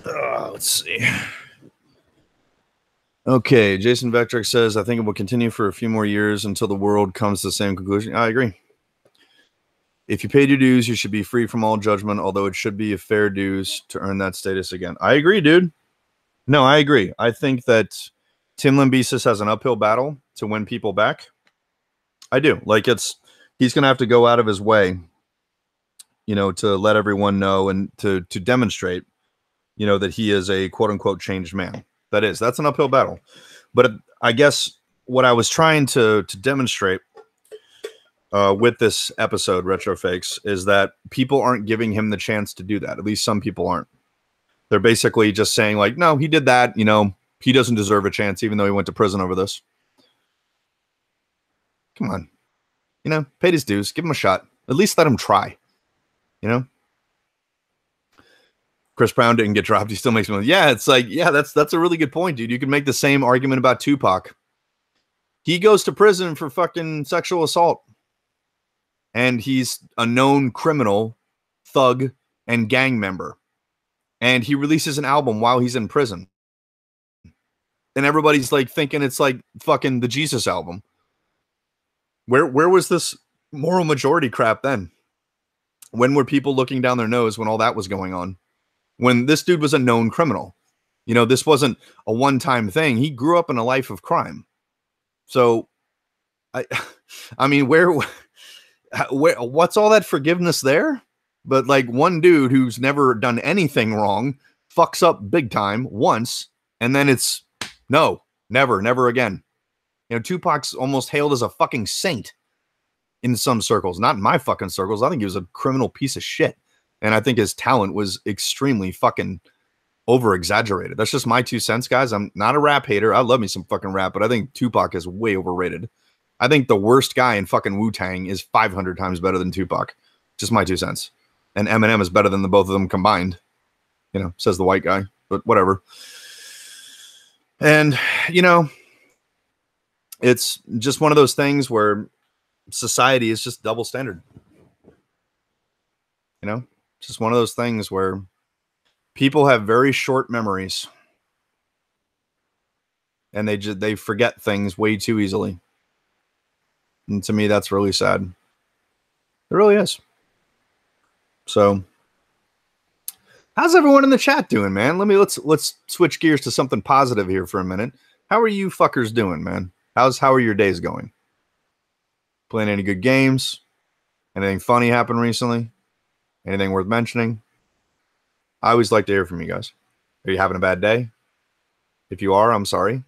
Let's see. Okay, Jason Vectric says, I think it will continue for a few more years until the world comes to the same conclusion. I agree. If you paid your dues, you should be free from all judgment, although it should be a fair dues to earn that status again. I agree, dude. No, I agree. I think that Tim Lambesis has an uphill battle to win people back. I do. Like, he's going to have to go out of his way, to let everyone know and to demonstrate, that he is a quote unquote changed man. That's an uphill battle. But I guess what I was trying to demonstrate with this episode, Retro Fakes, is that people aren't giving him the chance to do that. At least some people aren't. They're basically just saying like, no, he did that. He doesn't deserve a chance, even though he went to prison over this. Come on. Paid his dues. Give him a shot. At least let him try. Chris Brown didn't get dropped. He still makes money. Yeah, it's like, yeah, that's a really good point, dude. You can make the same argument about Tupac. He goes to prison for fucking sexual assault. And he's a known criminal, thug, and gang member. And he releases an album while he's in prison. And everybody's like thinking it's like fucking the Jesus album. Where was this moral majority crap then? When were people looking down their nose when all that was going on? When this dude was a known criminal. This wasn't a one-time thing. He grew up in a life of crime. So, I mean, where what's all that forgiveness there? But like one dude who's never done anything wrong fucks up big time once, and then it's no, never again. Tupac's almost hailed as a fucking saint in some circles, not in my fucking circles. I think he was a criminal piece of shit. And I think his talent was extremely fucking over-exaggerated. That's just my 2 cents, guys. I'm not a rap hater. I love me some fucking rap, but I think Tupac is way overrated. I think the worst guy in fucking Wu-Tang is 500 times better than Tupac. Just my 2 cents. And Eminem is better than the both of them combined. Says the white guy. But whatever. And, it's just one of those things where society is just double standard. Just one of those things where People have very short memories, and they forget things way too easily. And to me, that's really sad. It really is. So, how's everyone in the chat doing, man? Let's switch gears to something positive here for a minute. How are you fuckers doing, man? How are your days going? Playing any good games? Anything funny happened recently? Anything worth mentioning? I always like to hear from you guys. Are you having a bad day? If you are, I'm sorry.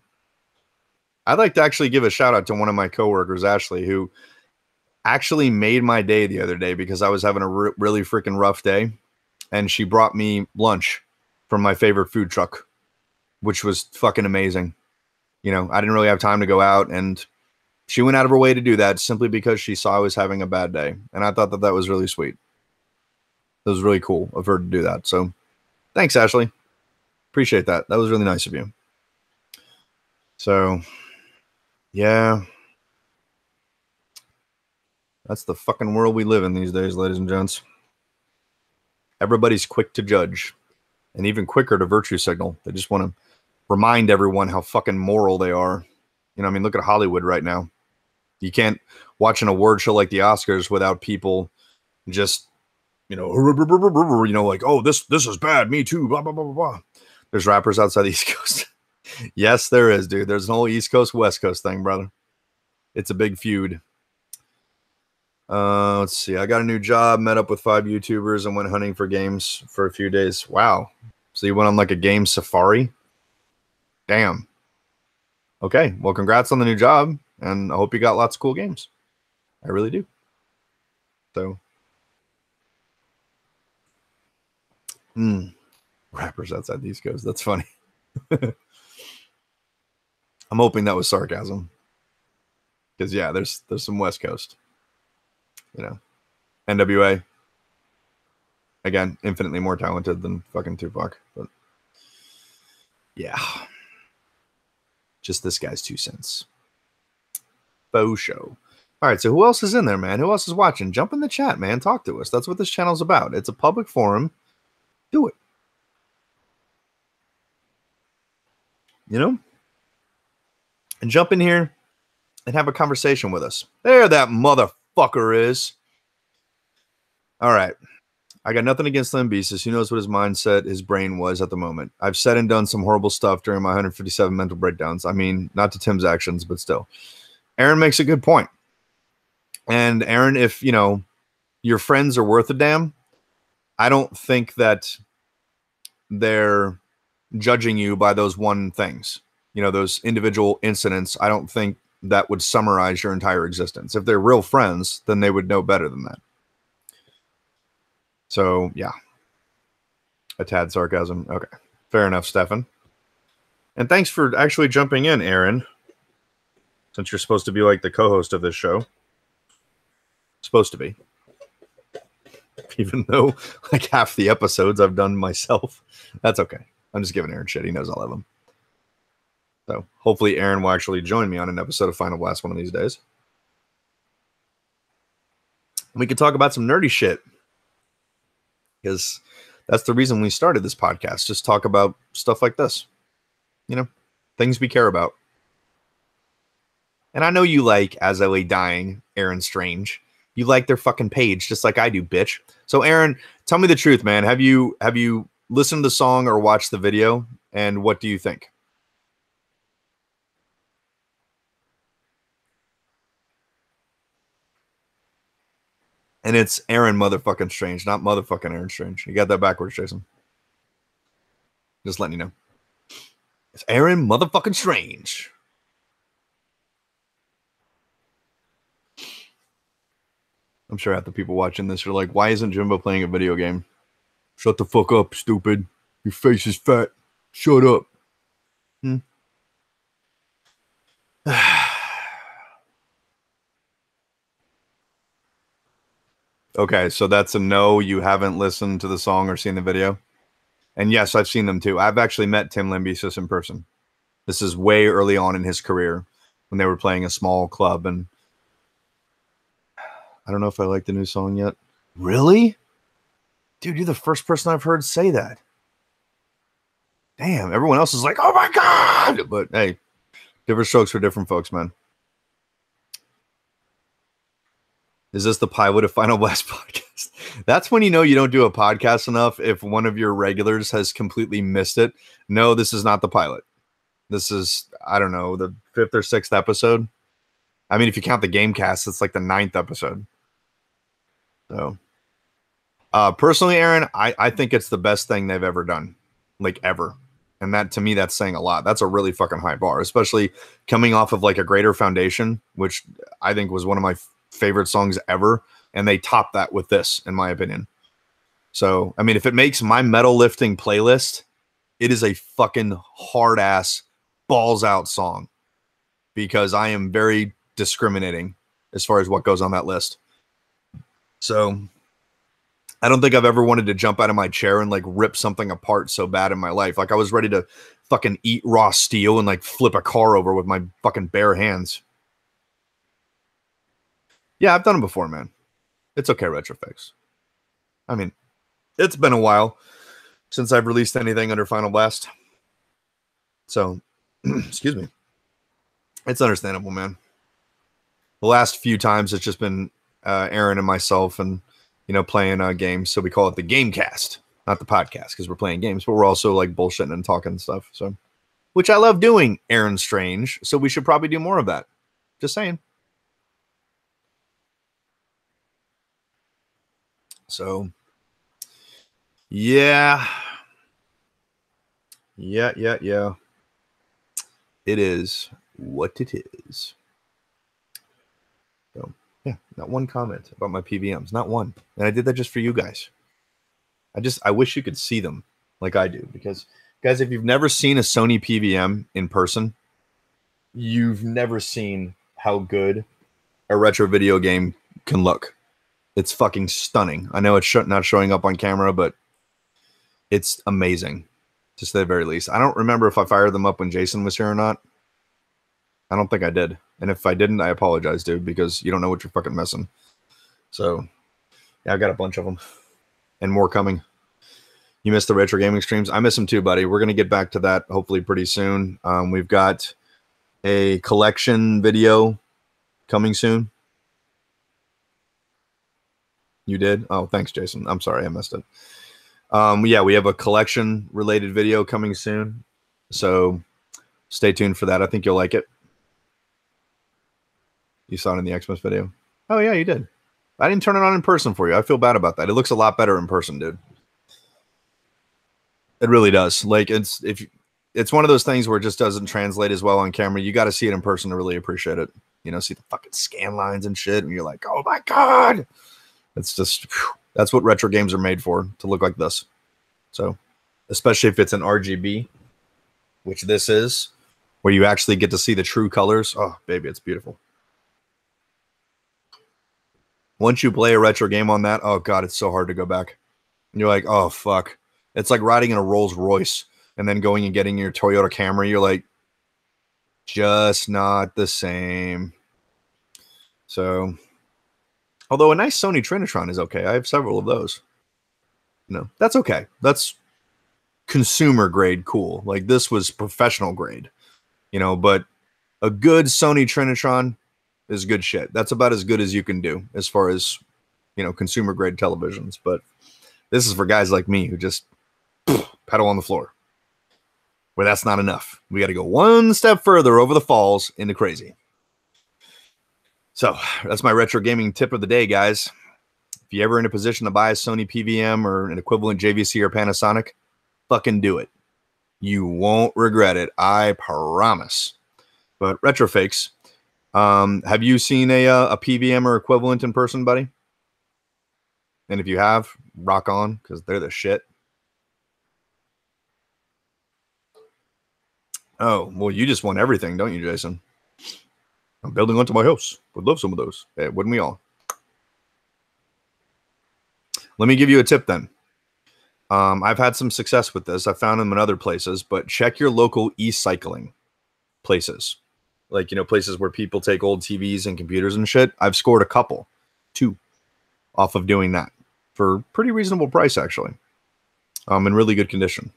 I'd like to actually give a shout out to one of my coworkers, Ashley, who actually made my day the other day because I was having a really freaking rough day. And she brought me lunch from my favorite food truck, which was fucking amazing. You know, I didn't really have time to go out, and she went out of her way to do that simply because she saw I was having a bad day. And I thought that was really sweet. It was really cool of her to do that. So thanks, Ashley. Appreciate that. That was really nice of you. So, yeah. That's the fucking world we live in these days, ladies and gents. Everybody's quick to judge and even quicker to virtue signal. They just want to remind everyone how fucking moral they are. You know, I mean, look at Hollywood right now. You can't watch an award show like the Oscars without people just, like, oh, this is bad. Me too. Blah, blah, blah, blah, blah. There's rappers outside the East Coast. Yes, there is, dude. There's an whole East Coast, West Coast thing, brother. It's a big feud. Let's see. I got a new job, met up with 5 YouTubers, and went hunting for games for a few days. Wow. So you went on like a game safari? Damn. Okay. Well, congrats on the new job, and I hope you got lots of cool games. I really do. So. Rappers outside the East Coast. That's funny. I'm hoping that was sarcasm. Because, yeah, there's some West Coast. You know, NWA. Again, infinitely more talented than fucking Tupac. But, yeah. Just this guy's 2 cents. Faux show. All right, so who else is in there, man? Who else is watching? Jump in the chat, man. Talk to us. That's what this channel's about. It's a public forum. Do it. You know? And jump in here and have a conversation with us. There that motherfucker is. All right. I got nothing against Lambesis. Who knows what his mindset, his brain was at the moment. I've said and done some horrible stuff during my 157 mental breakdowns. I mean, not to Tim's actions, but still. Aaron makes a good point. And Aaron, if, your friends are worth a damn, I don't think that they're judging you by those one things. Those individual incidents. I don't think that would summarize your entire existence. If they're real friends, then they would know better than that. So, yeah. A tad sarcasm. Okay. Fair enough, Stefan. And thanks for actually jumping in, Aaron. Since you're supposed to be like the co-host of this show. Supposed to be. Even though like half the episodes I've done myself. That's okay. I'm just giving Aaron shit. He knows all of them. So hopefully Aaron will actually join me on an episode of Final Blast one of these days. We could talk about some nerdy shit. Because that's the reason we started this podcast. Just talk about stuff like this. Things we care about. And I know you like As I Lay Dying, Aaron Strange. You like their fucking page, just like I do, bitch. So Aaron, tell me the truth, man. Have you listened to the song or watched the video? And what do you think? And it's Aaron motherfucking Strange, not motherfucking Aaron Strange. You got that backwards, Jason. Just letting you know. It's Aaron motherfucking Strange. I'm sure half the people watching this are like, why isn't Jimbo playing a video game? Shut the fuck up, stupid. Your face is fat. Shut up. Okay, so that's a no. You haven't listened to the song or seen the video? And yes, I've seen them too. I've actually met Tim Lambesis in person. This is way early on in his career when they were playing a small club. And I don't know if I like the new song yet. Really? Dude, you're the first person I've heard say that. damn, everyone else is like, oh my God. But hey, different strokes for different folks, man. Is this the pilot of Final Blast podcast? That's when you know you don't do a podcast enough if one of your regulars has completely missed it. No, this is not the pilot. This is, I don't know, the 5th or 6th episode. I mean, if you count the game cast, it's like the 9th episode. So, personally, Aaron, I think it's the best thing they've ever done, like ever. And that, to me, that's saying a lot. That's a really fucking high bar, especially coming off of like A Greater Foundation, which I think was one of my favorite songs ever. And they topped that with this, in my opinion. So, I mean, if it makes my metal lifting playlist, it is a fucking hard ass balls out song, because I am very discriminating as far as what goes on that list. So I don't think I've ever wanted to jump out of my chair and like rip something apart so bad in my life. Like I was ready to fucking eat raw steel and like flip a car over with my fucking bare hands. Yeah, I've done it before, man. It's okay, Retrofix. I mean, it's been a while since I've released anything under Final Blast. So, excuse me. It's understandable, man. The last few times it's just been Aaron and myself and, you know, playing games. So we call it the Gamecast, not the podcast, because we're playing games, but we're also like bullshitting and talking and stuff. So, which I love doing, Aaron Strange. So we should probably do more of that. Just saying. So, yeah. Yeah. It is what it is. So, yeah, not one comment about my PVMs. Not one. And I did that just for you guys. I wish you could see them like I do. Because, guys, if you've never seen a Sony PVM in person, you've never seen how good a retro video game can look. It's fucking stunning. I know it's not showing up on camera, but it's amazing, to say the very least. I don't remember if I fired them up when Jason was here or not. I don't think I did. And if I didn't, I apologize, dude, because you don't know what you're fucking missing. So, yeah, I got a bunch of them. And more coming. You missed the retro gaming streams. I miss them too, buddy. We're going to get back to that hopefully pretty soon. We've got a collection video coming soon. You did? Oh, thanks, Jason. I'm sorry, I missed it. Yeah, we have a collection related video coming soon. So stay tuned for that. I think you'll like it. You saw it in the Xmas video. Oh, yeah, you did. I didn't turn it on in person for you. I feel bad about that. It looks a lot better in person, dude. It really does. Like, it's one of those things where it just doesn't translate as well on camera. You got to see it in person to really appreciate it. You know, see the fucking scan lines and shit, and you're like, oh my God. It's just, that's what retro games are made for, to look like this. So, especially if it's an RGB, which this is, where you actually get to see the true colors. Oh, baby, it's beautiful. Once you play a retro game on that, oh God, it's so hard to go back. And you're like, oh fuck. It's like riding in a Rolls Royce and then going and getting your Toyota Camry. You're like, just not the same. So, although a nice Sony Trinitron is okay. I have several of those. No, that's okay. That's consumer grade cool. Like this was professional grade, you know, but a good Sony Trinitron is good shit. That's about as good as you can do as far as, you know, consumer grade televisions. But this is for guys like me who just pedal on the floor, where that's not enough. We got to go one step further over the falls into crazy. So that's my retro gaming tip of the day, guys. If you're ever in a position to buy a Sony PVM or an equivalent JVC or Panasonic, fucking do it. You won't regret it. I promise. But retro fakes, have you seen a PVM or equivalent in person, buddy? And if you have, rock on, because they're the shit. Oh, well, you just want everything, don't you, Jason? I'm building onto my house. Would love some of those. Hey, wouldn't we all? Let me give you a tip then. I've had some success with this. I found them in other places, but check your local e-cycling places. Like, you know, places where people take old TVs and computers and shit. I've scored a couple, 2, off of doing that for pretty reasonable price, actually. In really good condition.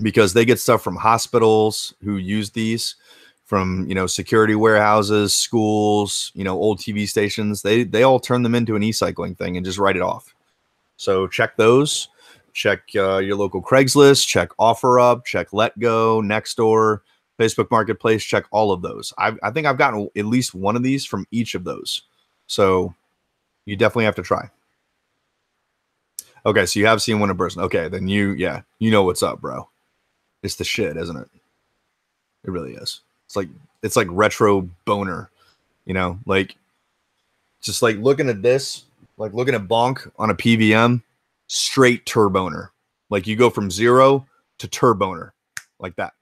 because they get stuff from hospitals who use these, from, you know, security warehouses, schools, you know, old TV stations. They all turn them into an e-cycling thing and just write it off. So check those. Check your local Craigslist. Check OfferUp. Check LetGo, Nextdoor, Facebook Marketplace. Check all of those. I think I've gotten at least one of these from each of those. So you definitely have to try. Okay, so you have seen one in person. Okay, then you know what's up, bro. It's the shit, isn't it? It really is. It's like retro boner, you know, like just like looking at this, like looking at Bonk on a PVM, straight turboner. Like you go from 0 to turboner like that.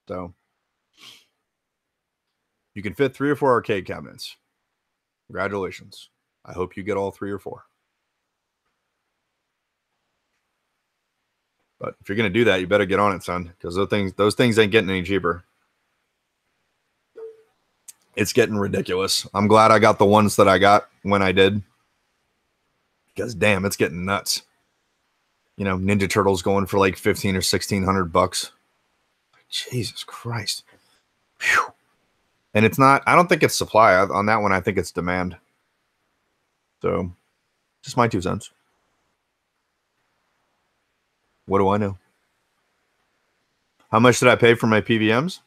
So you can fit 3 or 4 arcade cabinets. Congratulations. I hope you get all 3 or 4. But if you're going to do that, you better get on it, son, because those things ain't getting any cheaper. It's getting ridiculous. I'm glad I got the ones that I got when I did, because damn, it's getting nuts. You know, Ninja Turtles going for like $1,500 or $1,600. Jesus Christ. Whew. And it's not, I don't think it's supply on that one. I think it's demand. So just my 2 cents. What do I know? How much did I pay for my PVMs?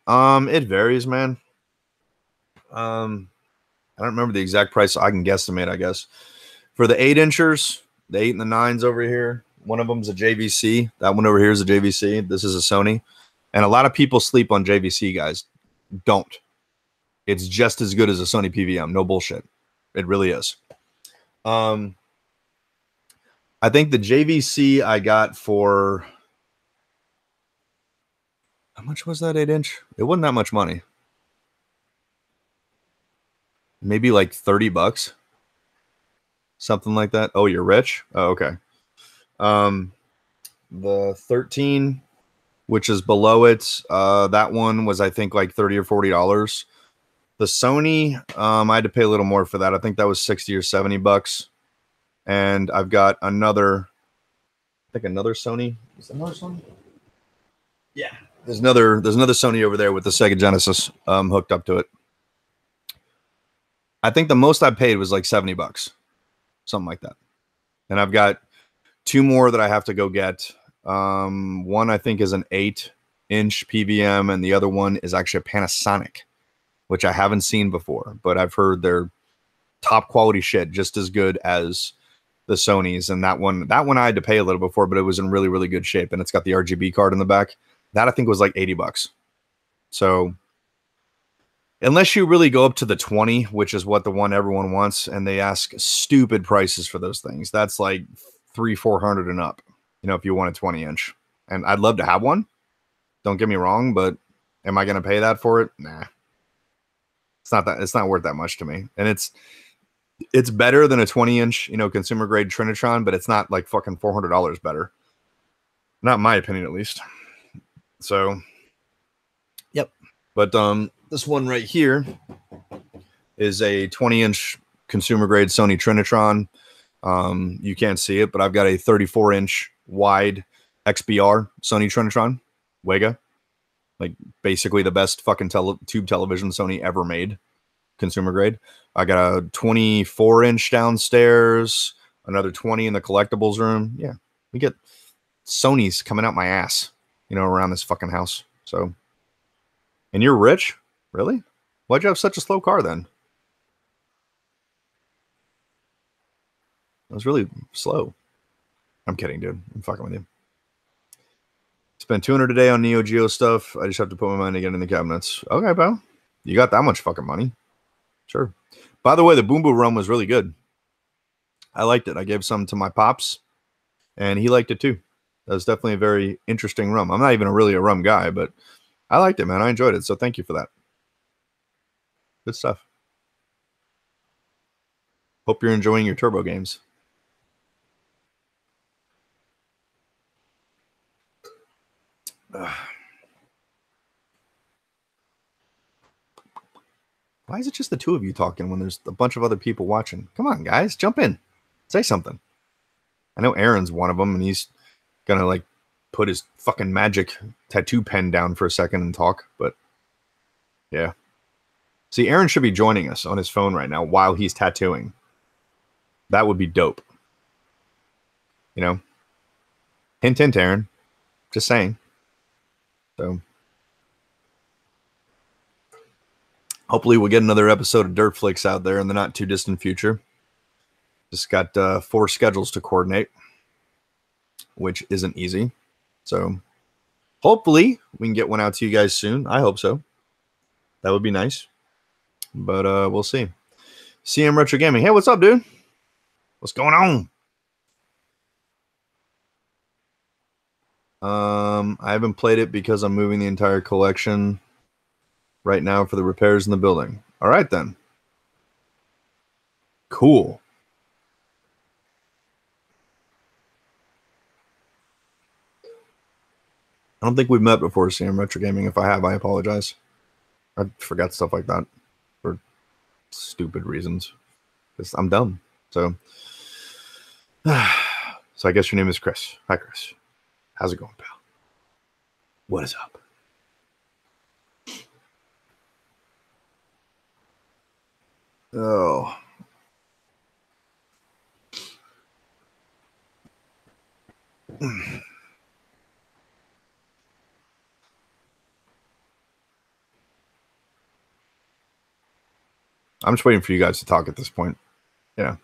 It varies, man. I don't remember the exact price. I can guesstimate, I guess. For the 8-inchers, the 8 and the 9s over here, one of them's a JVC. That one over here is a JVC. This is a Sony. And a lot of people sleep on JVC, guys. Don't. It's just as good as a Sony PVM. No bullshit. It really is. I think the JVC I got for... How much was that 8-inch? It wasn't that much money. Maybe like $30. Something like that. Oh, you're rich? Oh, okay. The 13, which is below it, that one was, I think, like $30 or $40. The Sony, I had to pay a little more for that. I think that was $60 or $70. And I've got another, I think another Sony. Is that another Sony? Yeah. There's another Sony over there with the Sega Genesis hooked up to it. I think the most I paid was like $70, something like that. And I've got 2 more that I have to go get. One I think is an 8-inch PVM, and the other one is actually a Panasonic, which I haven't seen before, but I've heard they're top quality shit, just as good as the Sonys. And that one I had to pay a little before, but it was in really, really good shape, and it's got the RGB card in the back. That I think was like $80. So unless you really go up to the 20, which is what the one everyone wants, and they ask stupid prices for those things, that's like $300-$400 and up, you know, if you want a 20-inch. And I'd love to have one. Don't get me wrong, but am I going to pay that for it? Nah. It's not worth that much to me. And it's better than a 20-inch, you know, consumer grade Trinitron, but it's not like fucking $400 better. Not in my opinion, at least. So, yep. But this one right here is a 20-inch consumer grade Sony Trinitron. You can't see it, but I've got a 34-inch wide XBR Sony Trinitron Wega. Like basically the best fucking tube television Sony ever made, consumer grade. I got a 24-inch downstairs, another 20 in the collectibles room. Yeah, we get Sony's coming out my ass, you know, around this fucking house. So, and you're rich? Really? Why'd you have such a slow car then? It was really slow. I'm kidding, dude. I'm fucking with you. Spend $200 a day on Neo Geo stuff. I just have to put my money again in the cabinets. Okay, pal. You got that much fucking money. Sure. By the way, the Boom Boom rum was really good. I liked it. I gave some to my pops, and he liked it too. That was definitely a very interesting rum. I'm not even really a rum guy, but I liked it, man. I enjoyed it, so thank you for that. Good stuff. Hope you're enjoying your turbo games. Why is it just the 2 of you talking when there's a bunch of other people watching? Come on, guys, jump in. Say something. I know Aaron's one of them, and he's going to like put his fucking magic tattoo pen down for a second and talk. But yeah. See, Aaron should be joining us on his phone right now while he's tattooing. That would be dope. You know? Hint, hint, Aaron. Just saying. So hopefully we'll get another episode of Dirt Flicks out there in the not too distant future. Just got 4 schedules to coordinate, which isn't easy. So hopefully we can get one out to you guys soon. I hope so. That would be nice. But we'll see. CM Retro Gaming. Hey, what's up, dude? What's going on? I haven't played it because I'm moving the entire collection right now for the repairs in the building. All right, then. Cool. I don't think we've met before, CM Retro Gaming. If I have, I apologize. I forgot stuff like that for stupid reasons. Because I'm dumb. So I guess your name is Chris. Hi, Chris. How's it going, pal? What is up? Oh. I'm just waiting for you guys to talk at this point. Yeah.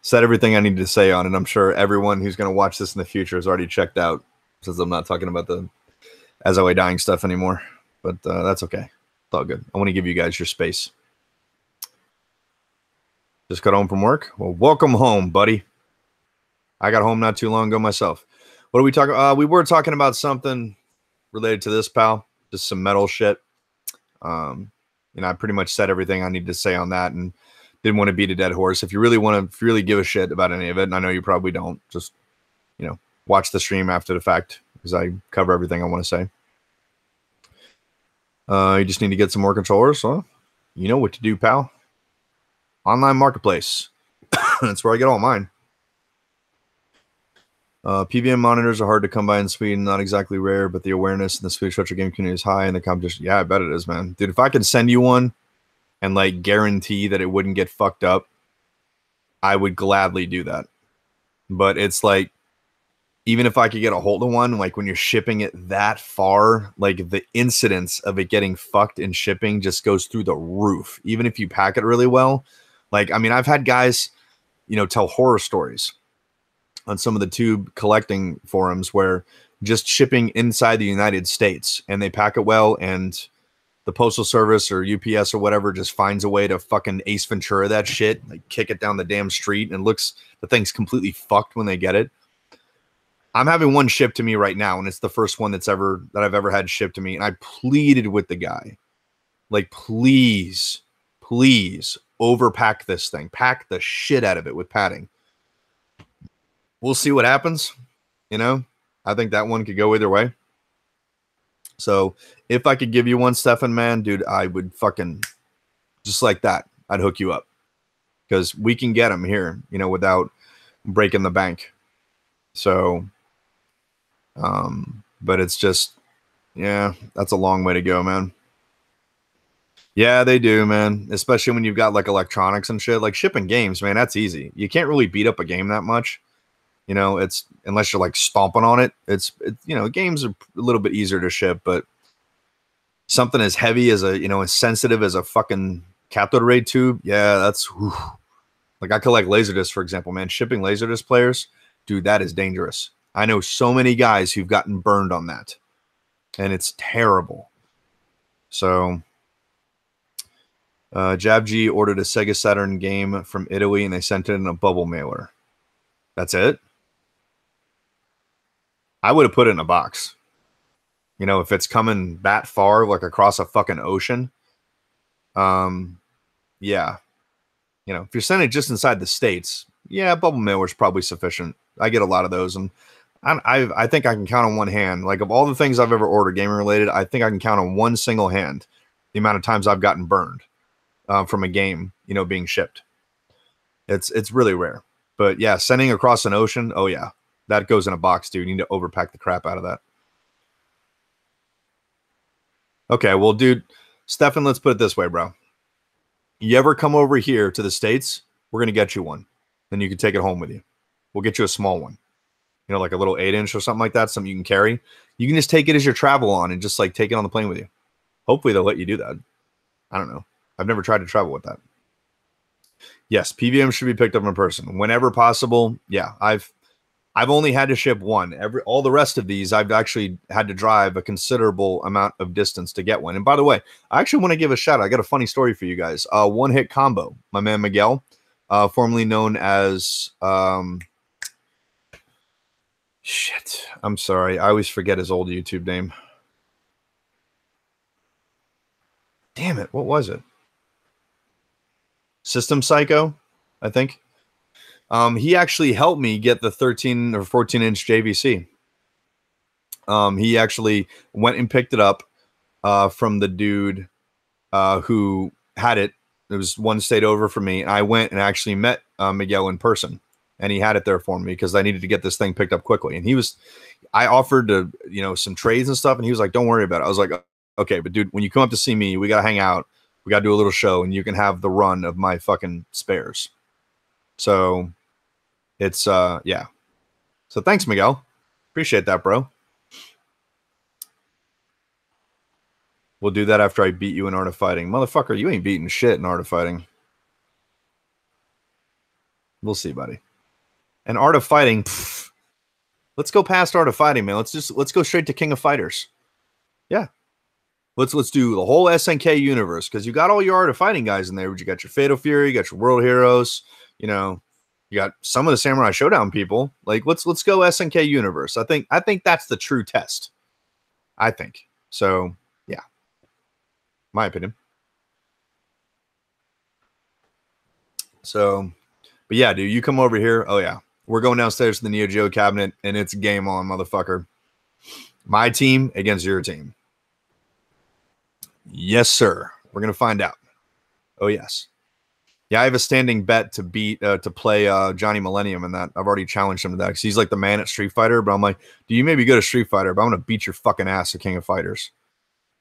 Said everything I needed to say on it. I'm sure everyone who's going to watch this in the future has already checked out since I'm not talking about the As I Lay Dying stuff anymore. But that's okay. It's all good. I want to give you guys your space. Just got home from work? Well, welcome home, buddy. I got home not too long ago myself. What are we talking about? We were talking about something related to this, pal. Just some metal shit. I pretty much said everything I needed to say on that and didn't want to beat a dead horse. If you really give a shit about any of it, and I know you probably don't, just, watch the stream after the fact because I cover everything I want to say. You just need to get some more controllers. Well, you know what to do, pal. Online marketplace. That's where I get all mine. PVM monitors are hard to come by in Sweden. Not exactly rare, but the awareness in the Swedish retro game community is high, and the competition. Yeah, I bet it is, man. Dude, if I could send you one and guarantee that it wouldn't get fucked up, I would gladly do that. But it's even if I could get a hold of one, when you're shipping it that far, the incidence of it getting fucked in shipping just goes through the roof. Even if you pack it really well. I've had guys, tell horror stories on some of the tube collecting forums where just shipping inside the United States and they pack it well and the postal service or UPS or whatever just finds a way to fucking Ace Ventura that shit, kick it down the damn street and the thing's completely fucked when they get it. I'm having one shipped to me right now, and it's the first one that I've ever had shipped to me. And I pleaded with the guy, please overpack this thing, pack the shit out of it with padding. We'll see what happens. I think that one could go either way. So if I could give you one, Stefan, man, dude, I would fucking just like that. I'd hook you up because we can get them here, without breaking the bank. So, but it's just, yeah, that's a long way to go, man. Yeah, they do, man. Especially when you've got electronics and shit, shipping games, man. That's easy. You can't really beat up a game that much. It's unless you're stomping on it. It's games are a little bit easier to ship, but something as heavy as as sensitive as a fucking cathode ray tube. Yeah, that's whew. I collect Laserdisc, for example, man. Shipping Laserdisc players, dude, that is dangerous. I know so many guys who've gotten burned on that, and it's terrible. So, JabG ordered a Sega Saturn game from Italy, and they sent it in a bubble mailer. That's it. I would have put it in a box. If it's coming that far, across a fucking ocean. Yeah. If you're sending it just inside the States, yeah, bubble mailer is probably sufficient. I get a lot of those, and I think I can count on one hand. Of all the things I've ever ordered gaming related, I think I can count on one single hand the amount of times I've gotten burned from a game, being shipped. It's really rare. But yeah, sending across an ocean, oh yeah, that goes in a box, dude. You need to overpack the crap out of that. Okay, well, dude, Stefan, let's put it this way, bro. You ever come over here to the States, we're going to get you one. Then you can take it home with you. We'll get you a small one. You know, like a little 8-inch or something like that, something you can carry. You can just take it as your travel on and just like take it on the plane with you. Hopefully they'll let you do that. I don't know. I've never tried to travel with that. Yes, PVM should be picked up in person whenever possible. Yeah, I've only had to ship one. All the rest of these, I've actually had to drive a considerable amount of distance to get one. And by the way, I actually want to give a shout out. I got a funny story for you guys. One Hit Combo, my man Miguel, formerly known as shit. I'm sorry. I always forget his old YouTube name. Damn it. What was it? System Psycho, I think. He actually helped me get the 13 or 14-inch JVC. He actually went and picked it up from the dude who had it. It was one state over from me. I went and actually met Miguel in person, and he had it there for me because I needed to get this thing picked up quickly. And I offered to, some trades and stuff, and he was like, "Don't worry about it." I was like, "Okay, but dude, when you come up to see me, we gotta hang out. We gotta do a little show, and you can have the run of my fucking spares." So it's yeah. So thanks, Miguel. Appreciate that, bro. We'll do that after I beat you in Art of Fighting. Motherfucker, you ain't beating shit in Art of Fighting. We'll see, buddy. And Art of Fighting, let's go past Art of Fighting, man. Let's go straight to King of Fighters. Yeah. Let's do the whole SNK universe, because you got all your Art of Fighting guys in there. You got your Fatal Fury, you got your World Heroes, you got some of the Samurai Showdown people. Like, let's go SNK universe. I think that's the true test. I think. So, yeah. My opinion. So, but yeah, dude, you come over here. Oh yeah. We're going downstairs to the Neo Geo cabinet, and it's game on, motherfucker. My team against your team. Yes, sir. We're going to find out. Oh, yes. Yeah, I have a standing bet to play Johnny Millennium in that. I've already challenged him to that because he's like the man at Street Fighter. But I'm like, do you maybe go to Street Fighter? But I'm going to beat your fucking ass at King of Fighters.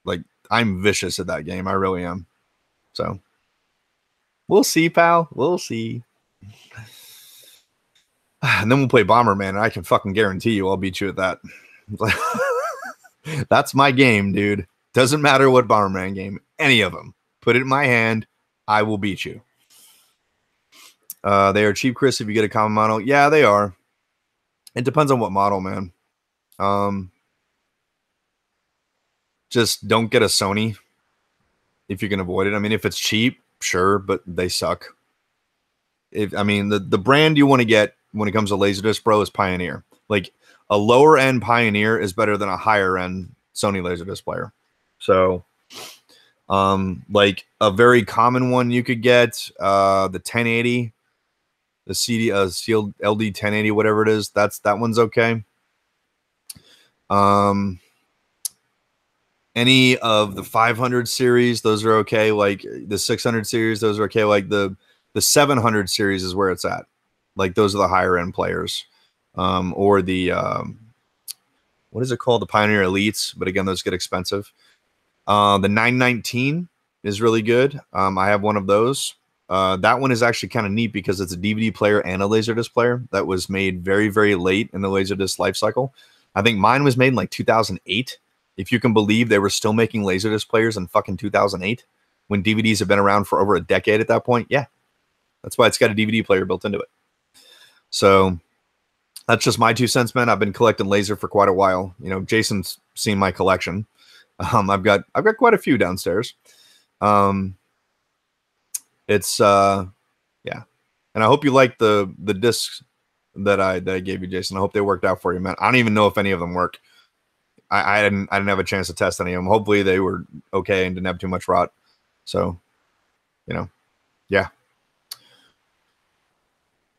Like, I'm vicious at that game. I really am. So, we'll see, pal. We'll see. And then we'll play Bomberman, and I can fucking guarantee you I'll beat you at that. That's my game, dude. Doesn't matter what Bomberman game, any of them. Put it in my hand, I will beat you. They are cheap, Chris, if you get a common model. Yeah, they are. It depends on what model, man. Just don't get a Sony if you can avoid it. I mean, if it's cheap, sure, but they suck. The brand you want to get when it comes to Laserdisc, bro, is Pioneer. Like, a lower end Pioneer is better than a higher end Sony Laserdisc player. So, like a very common one you could get, the 1080, the CD, sealed LD 1080, whatever it is. That one's okay. Any of the 500 series, those are okay. Like the 600 series, those are okay. Like the 700 series is where it's at. Like those are the higher end players. Or the, what is it called? The Pioneer Elites. But again, those get expensive. The 919 is really good. I have one of those. That one is actually kind of neat because it's a DVD player and a Laserdisc player that was made very, very late in the Laserdisc life cycle. I think mine was made in like 2008. If you can believe they were still making Laserdisc players in fucking 2008 when DVDs have been around for over a decade at that point. Yeah. That's why it's got a DVD player built into it. So that's just my 2 cents, man. I've been collecting laser for quite a while. Jason's seen my collection. I've got quite a few downstairs. It's yeah. And I hope you like the discs that I gave you, Jason. I hope they worked out for you, man. I don't even know if any of them work. I didn't have a chance to test any of them. Hopefully they were okay and didn't have too much rot. So, yeah.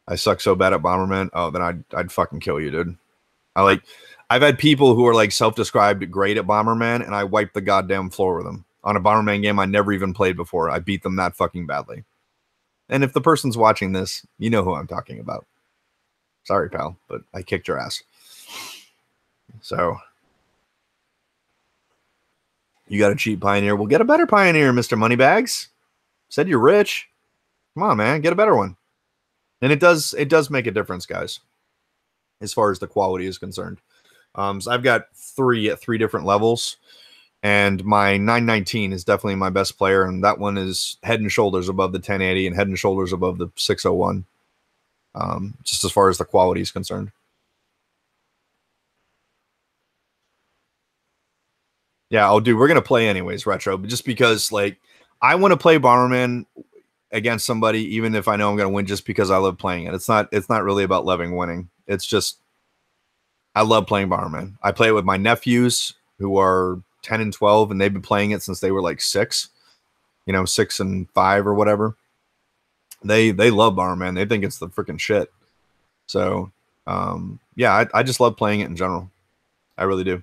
I suck so bad at Bomberman. Oh, then I'd fucking kill you, dude. I've had people who are like self-described great at Bomberman, and I wipe the goddamn floor with them. On a Bomberman game I never even played before, I beat them that fucking badly. And if the person's watching this, you know who I'm talking about. Sorry, pal, but I kicked your ass. So you got a cheap Pioneer. Well, get a better Pioneer, Mr. Moneybags. Said you're rich. Come on, man, get a better one. And it does make a difference, guys, as far as the quality is concerned. So I've got three at three different levels, and my 919 is definitely my best player, and that one is head and shoulders above the 1080 and head and shoulders above the 601, just as far as the quality is concerned. Yeah, oh, dude, we're going to play anyways, Retro, but just because, like, I want to play Bomberman against somebody, even if I know I'm going to win, just because I love playing it. It's not really about loving winning. It's just, I love playing Bomberman. I play it with my nephews who are 10 and 12, and they've been playing it since they were like 6, 6 and 5 or whatever. They love Bomberman. They think it's the freaking shit. So, yeah, I just love playing it in general. I really do.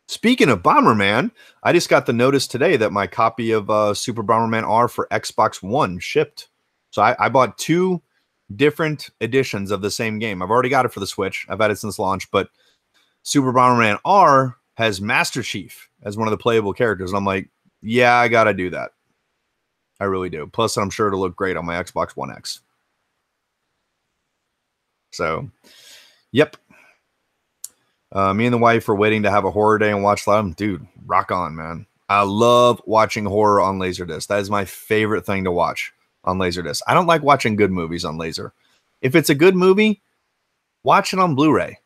Speaking of Bomberman, I just got the notice today that my copy of Super Bomberman R for Xbox One shipped. So I bought 2 different editions of the same game. I've already got it for the Switch. I've had it since launch, but Super Bomberman R has Master Chief as one of the playable characters. And I'm like, yeah, I got to do that. I really do. Plus, I'm sure it'll look great on my Xbox One X. So, yep. Me and the wife are waiting to have a horror day and watch them. Dude, rock on, man. I love watching horror on Laserdisc. That is my favorite thing to watch on Laserdisc. I don't like watching good movies on Laser. If it's a good movie, watch it on Blu-ray.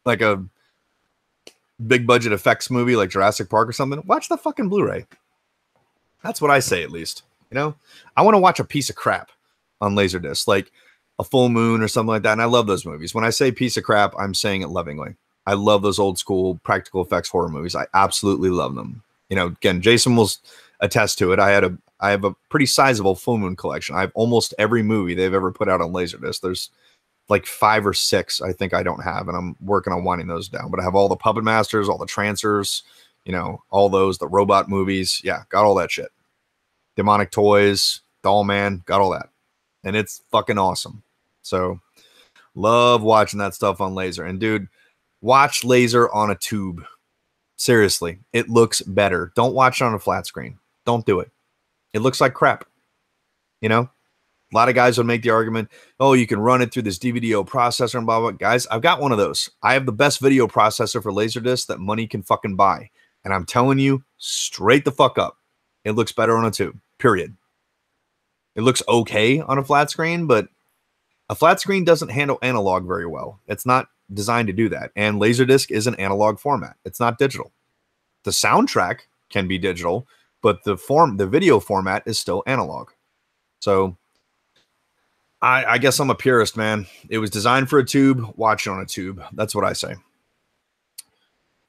Like a big budget effects movie like Jurassic Park or something. Watch the fucking Blu-ray. That's what I say, at least. I want to watch a piece of crap on Laserdisc, like A Full Moon or something like that. And I love those movies. When I say piece of crap, I'm saying it lovingly. I love those old school practical effects horror movies. I absolutely love them. Again, Jason will attest to it. I have a pretty sizable Full Moon collection. I have almost every movie they've ever put out on Laserdisc. There's like 5 or 6 I think I don't have, and I'm working on winding those down. But I have all the Puppet Masters, all the Trancers, all those, the robot movies. Yeah, got all that shit. Demonic Toys, Doll Man, got all that. And it's fucking awesome. So love watching that stuff on Laser. And dude, watch Laser on a tube. Seriously, it looks better. Don't watch it on a flat screen. Don't do it. It looks like crap. A lot of guys would make the argument, oh, you can run it through this DVDO processor and blah, blah. Guys, I've got one of those. I have the best video processor for Laserdisc that money can fucking buy. And I'm telling you, straight the fuck up, it looks better on a tube, period. It looks okay on a flat screen, but a flat screen doesn't handle analog very well. It's not designed to do that. And Laserdisc is an analog format. It's not digital. The soundtrack can be digital, but the video format is still analog. So I guess I'm a purist, man. It was designed for a tube. Watch it on a tube. That's what I say.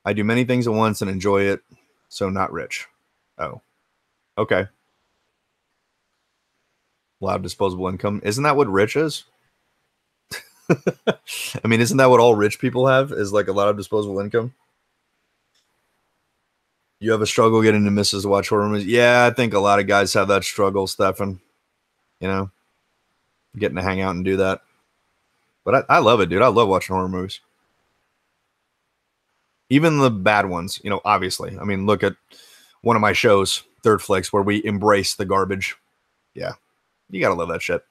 I do many things at once and enjoy it, so not rich. Oh, okay. Loud disposable income. Isn't that what rich is? I mean, isn't that what all rich people have, is like a lot of disposable income? You have a struggle getting the missus to watch horror movies? Yeah, I think a lot of guys have that struggle, Stefan. Getting to hang out and do that. But I love it, dude. I love watching horror movies. Even the bad ones, obviously. I mean, look at one of my shows, Third Flicks, where we embrace the garbage. Yeah, you gotta love that shit.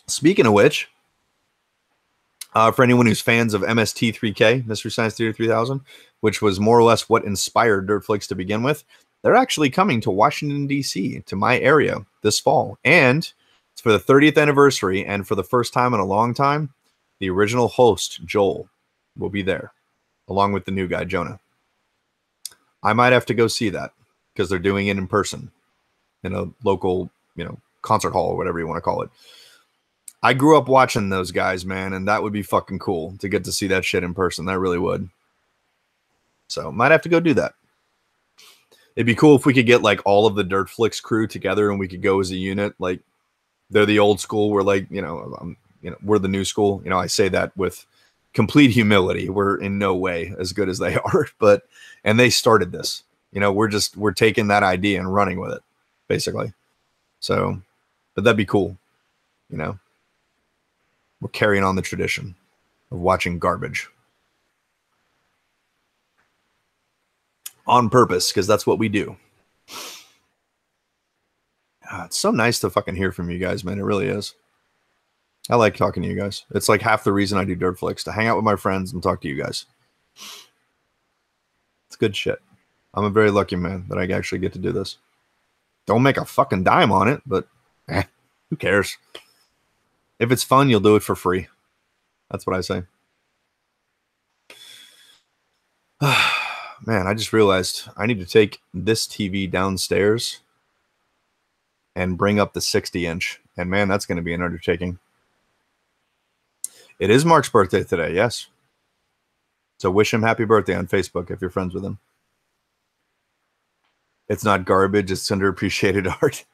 Speaking of which, for anyone who's fans of MST3K, Mystery Science Theater 3000, which was more or less what inspired Dirt Flicks to begin with, they're actually coming to Washington, D.C., to my area this fall. And it's for the 30th anniversary, and for the first time in a long time, the original host, Joel, will be there, along with the new guy, Jonah. I might have to go see that, because they're doing it in person, in a local, concert hall, or whatever you want to call it. I grew up watching those guys, man, and that would be fucking cool to get to see that shit in person. That really would. So, might have to go do that. It'd be cool if we could get like all of the Dirt Flicks crew together and we could go as a unit. Like, they're the old school. We're like, we're the new school. I say that with complete humility. We're in no way as good as they are, and they started this. We're taking that idea and running with it, basically. So, but that'd be cool. We're carrying on the tradition of watching garbage. On purpose, because that's what we do. It's so nice to fucking hear from you guys, man. It really is. I like talking to you guys. It's like half the reason I do Dirt Flicks, to hang out with my friends and talk to you guys. It's good shit. I'm a very lucky man that I actually get to do this. Don't make a fucking dime on it, but who cares? If it's fun, you'll do it for free. That's what I say. Man, I just realized I need to take this TV downstairs and bring up the 60-inch. And man, that's going to be an undertaking. It is Mark's birthday today, yes. So wish him happy birthday on Facebook if you're friends with him. It's not garbage, it's underappreciated art.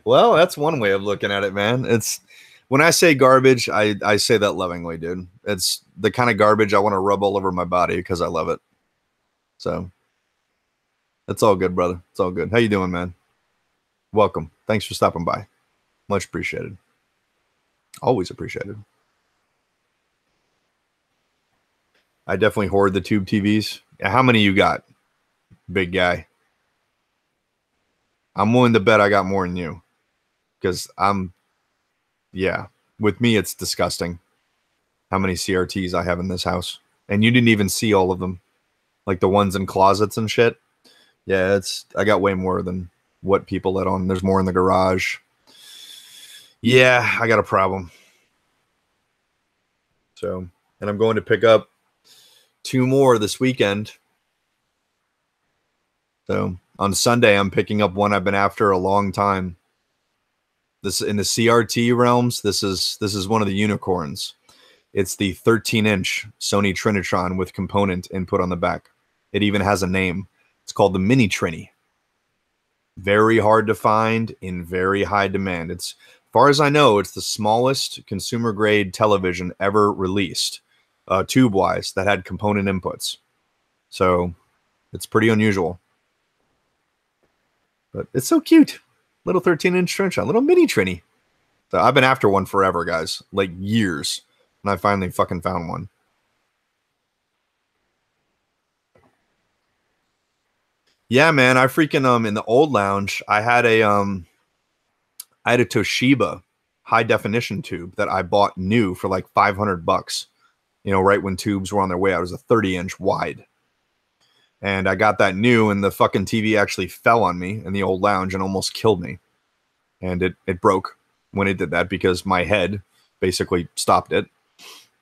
Well, that's one way of looking at it, man. It's when I say garbage, I say that lovingly, dude. It's the kind of garbage I want to rub all over my body because I love it. So it's all good, brother. It's all good. How you doing, man? Welcome. Thanks for stopping by. Much appreciated. Always appreciated. I definitely hoard the tube TVs. How many you got, big guy? I'm willing to bet I got more than you. Because yeah. With me, it's disgusting how many CRTs I have in this house. And you didn't even see all of them. Like the ones in closets and shit. Yeah, I got way more than what people let on. There's more in the garage. Yeah, I got a problem. So, and I'm going to pick up 2 more this weekend. So on Sunday, I'm picking up one I've been after a long time. This in the CRT realms. This is one of the unicorns. It's the 13-inch Sony Trinitron with component input on the back. It even has a name. It's called the Mini Trini. Very hard to find, in very high demand. As far as I know, it's the smallest consumer-grade television ever released, tube-wise, that had component inputs. So it's pretty unusual. But it's so cute. Little 13-inch Trinitron, little Mini Trini. So I've been after one forever, guys. Like years. And I finally fucking found one. Yeah, man. I freaking in the old lounge, I had a Toshiba high definition tube that I bought new for like $500. You know, right when tubes were on their way out. It was a 30-inch wide. And I got that new, and the fucking TV actually fell on me in the old lounge and almost killed me. And it broke when it did that because my head basically stopped it.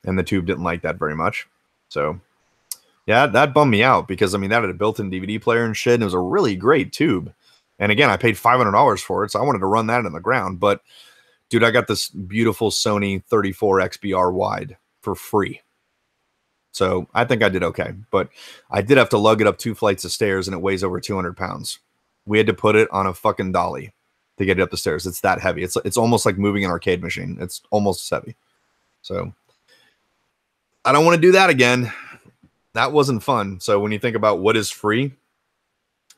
And the tube didn't like that very much. So, yeah, that bummed me out because, I mean, that had a built-in DVD player and shit. And it was a really great tube. And again, I paid $500 for it. So I wanted to run that in the ground. But, dude, I got this beautiful Sony 34 XBR wide for free. So I think I did okay. But I did have to lug it up 2 flights of stairs, and it weighs over 200 pounds. We had to put it on a fucking dolly to get it up the stairs. It's that heavy. It's almost like moving an arcade machine. It's almost as heavy. So I don't want to do that again. That wasn't fun. So when you think about what is free,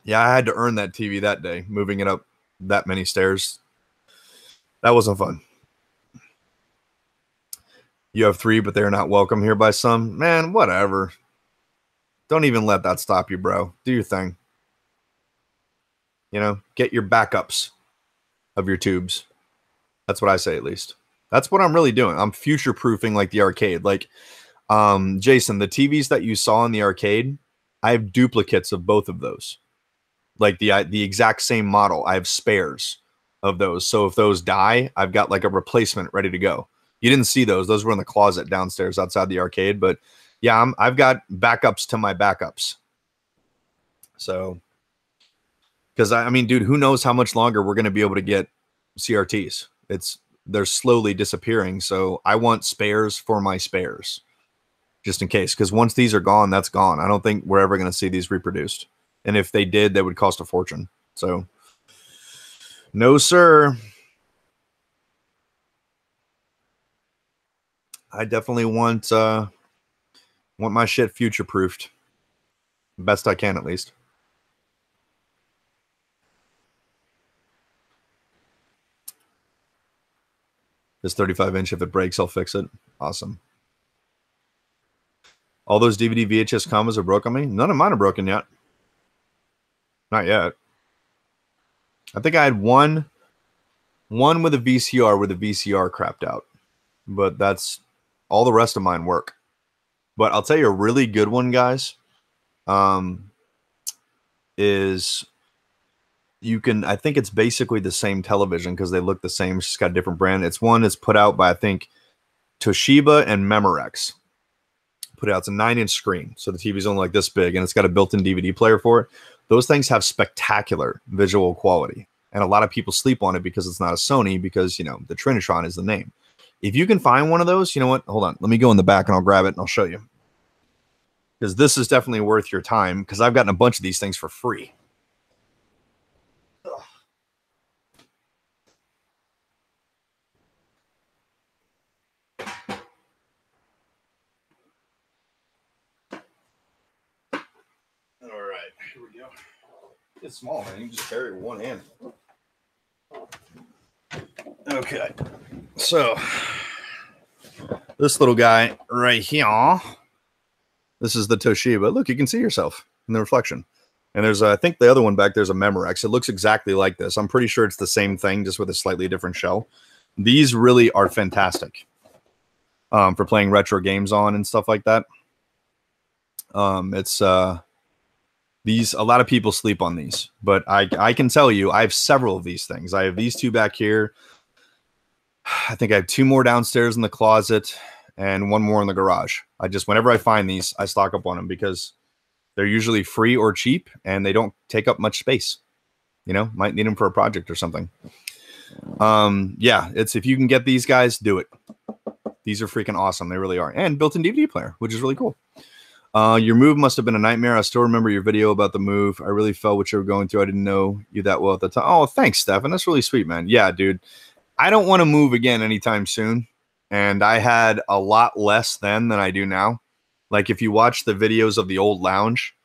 yeah, I had to earn that TV that day, moving it up that many stairs. That wasn't fun. You have 3, but they're not welcome here by some. Man, whatever. Don't even let that stop you, bro. Do your thing. You know, get your backups of your tubes. That's what I say, at least. That's what I'm really doing. I'm future-proofing like the arcade. Like, Jason, the TVs that you saw in the arcade, I have duplicates of both of those. Like the exact same model. I have spares of those. So if those die, I've got like a replacement ready to go. You didn't see those. Those were in the closet downstairs outside the arcade. But yeah, I've got backups to my backups. So, because I mean, dude, who knows how much longer we're going to be able to get CRTs? They're slowly disappearing. So I want spares for my spares, just in case. Because once these are gone, that's gone. I don't think we're ever going to see these reproduced. And if they did, they would cost a fortune. So, no, sir. I definitely want my shit future-proofed. Best I can, at least. This 35-inch, if it breaks, I'll fix it. Awesome. All those DVD VHS combos are broke on me? None of mine are broken yet. Not yet. I think I had one with a VCR where the VCR crapped out. But that's all the rest of mine work. But I'll tell you a really good one, guys, is you can, I think it's basically the same television because they look the same. It's just got a different brand. It's one that's put out by, I think, Toshiba and Memorex. Put out, it's a 9-inch screen. So the TV's only like this big, and it's got a built-in DVD player for it. Those things have spectacular visual quality. And a lot of people sleep on it because it's not a Sony because, you know, the Trinitron is the name. If you can find one of those, you know what? Hold on. Let me go in the back and I'll grab it and I'll show you. Because this is definitely worth your time because I've gotten a bunch of these things for free. Ugh. All right. Here we go. It's small, man. You can just carry it with one hand. Okay. So this little guy right here, this is the Toshiba. Look, you can see yourself in the reflection. And there's, I think the other one back there's a Memorex. It looks exactly like this. I'm pretty sure it's the same thing, just with a slightly different shell. These really are fantastic for playing retro games on and stuff like that. These, a lot of people sleep on these, but I can tell you, I have several of these things. I have these two back here. I think I have 2 more downstairs in the closet and 1 more in the garage. I just, whenever I find these, I stock up on them because they're usually free or cheap and they don't take up much space. You know, might need them for a project or something. Yeah, it's, if you can get these guys, do it. These are freaking awesome. They really are. And built-in DVD player, which is really cool. Your move must have been a nightmare. I still remember your video about the move. I really felt what you were going through. I didn't know you that well at the time. Oh, thanks, Stefan. That's really sweet, man. Yeah, dude. I don't want to move again anytime soon. And I had a lot less then than I do now. Like, if you watch the videos of the old lounge,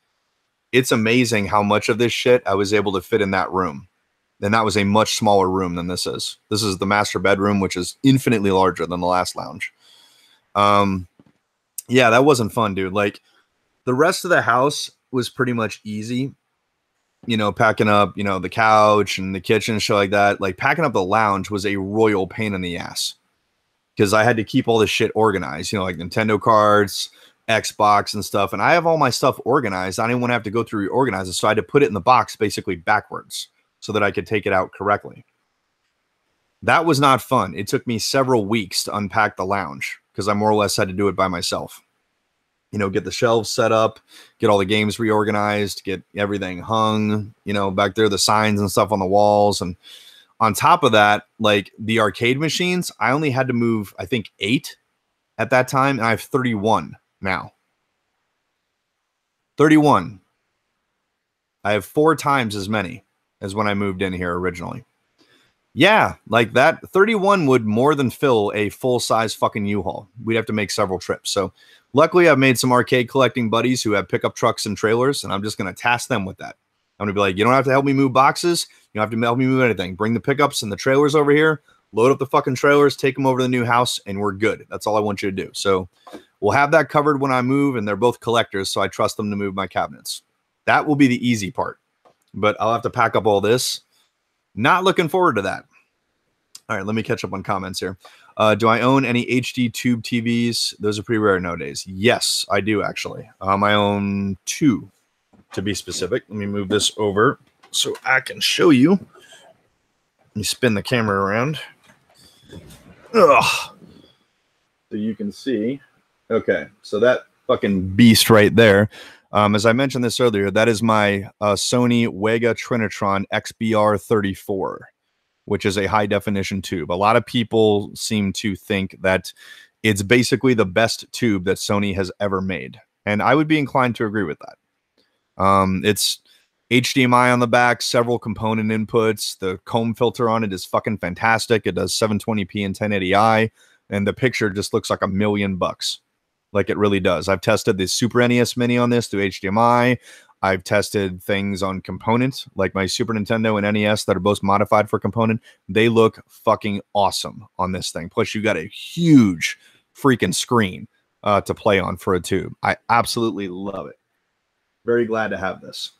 it's amazing how much of this shit I was able to fit in that room. And that was a much smaller room than this is. This is the master bedroom, which is infinitely larger than the last lounge. Yeah, that wasn't fun, dude. Like, the rest of the house was pretty much easy. You know, packing up, you know, the couch and the kitchen and shit like that. Like, packing up the lounge was a royal pain in the ass. Because I had to keep all this shit organized. You know, like Nintendo cards, Xbox and stuff. And I have all my stuff organized. I didn't want to have to go through reorganize it. So I had to put it in the box basically backwards so that I could take it out correctly. That was not fun. It took me several weeks to unpack the lounge because I more or less had to do it by myself. You know, get the shelves set up, get all the games reorganized, get everything hung, you know, back there, the signs and stuff on the walls. And on top of that, like the arcade machines, I only had to move, I think, 8 at that time. And I have 31 now. 31. I have 4 times as many as when I moved in here originally. Yeah, like that 31 would more than fill a full-size fucking U-Haul. We'd have to make several trips. So luckily I've made some arcade collecting buddies who have pickup trucks and trailers, and I'm just going to task them with that. I'm going to be like, you don't have to help me move boxes. You don't have to help me move anything. Bring the pickups and the trailers over here, load up the fucking trailers, take them over to the new house, and we're good. That's all I want you to do. So we'll have that covered when I move, and they're both collectors, so I trust them to move my cabinets. That will be the easy part. But I'll have to pack up all this. Not looking forward to that. All right, let me catch up on comments here. Do I own any HD tube TVs? Those are pretty rare nowadays. Yes, I do, actually. I own 2, to be specific. Let me move this over so I can show you. Let me spin the camera around. Ugh. So you can see. Okay, so that fucking beast right there. As I mentioned this earlier, that is my Sony Wega Trinitron XBR34, which is a high definition tube. A lot of people seem to think that it's basically the best tube that Sony has ever made. And I would be inclined to agree with that. It's HDMI on the back, several component inputs. The comb filter on it is fucking fantastic. It does 720p and 1080i. And the picture just looks like $1,000,000. Like it really does. I've tested the Super NES Mini on this through HDMI. I've tested things on components like my Super Nintendo and NES that are both modified for component. They look fucking awesome on this thing. Plus, you got a huge freaking screen to play on for a tube. I absolutely love it. Very glad to have this.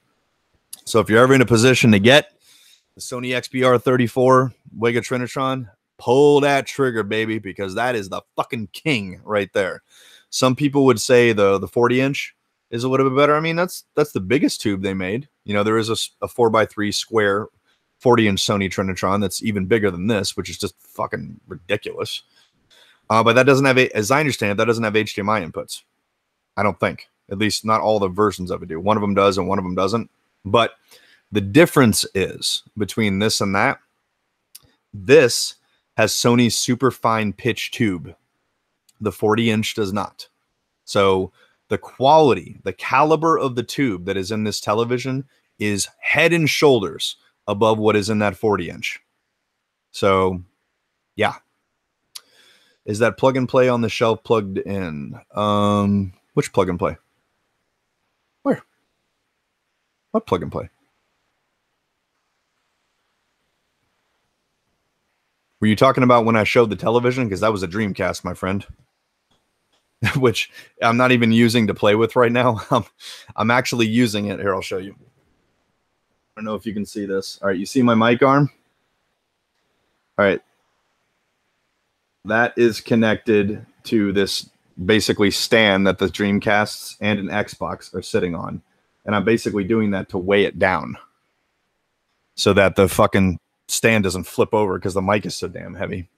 So if you're ever in a position to get the Sony XBR34 Wega Trinitron, pull that trigger, baby, because that is the fucking king right there. Some people would say the 40-inch is a little bit better. I mean, that's the biggest tube they made. You know, there is a 4x3 square 40-inch Sony Trinitron that's even bigger than this, which is just fucking ridiculous. But that doesn't have, as I understand it, that doesn't have HDMI inputs. I don't think. At least not all the versions of it do. One of them does and one of them doesn't. But the difference is between this and that, this has Sony's super fine pitch tube. The 40-inch does not. So the quality, the caliber of the tube that is in this television is head and shoulders above what is in that 40-inch. So, yeah. Is that plug and play on the shelf plugged in? Which plug and play? Where? What plug and play? Were you talking about when I showed the television? Because that was a Dreamcast, my friend. Which I'm not even using to play with right now. I'm actually using it. Here, I'll show you. I don't know if you can see this. All right, you see my mic arm? All right. That is connected to this basically stand that the Dreamcasts and an Xbox are sitting on. And I'm basically doing that to weigh it down so that the fucking stand doesn't flip over because the mic is so damn heavy.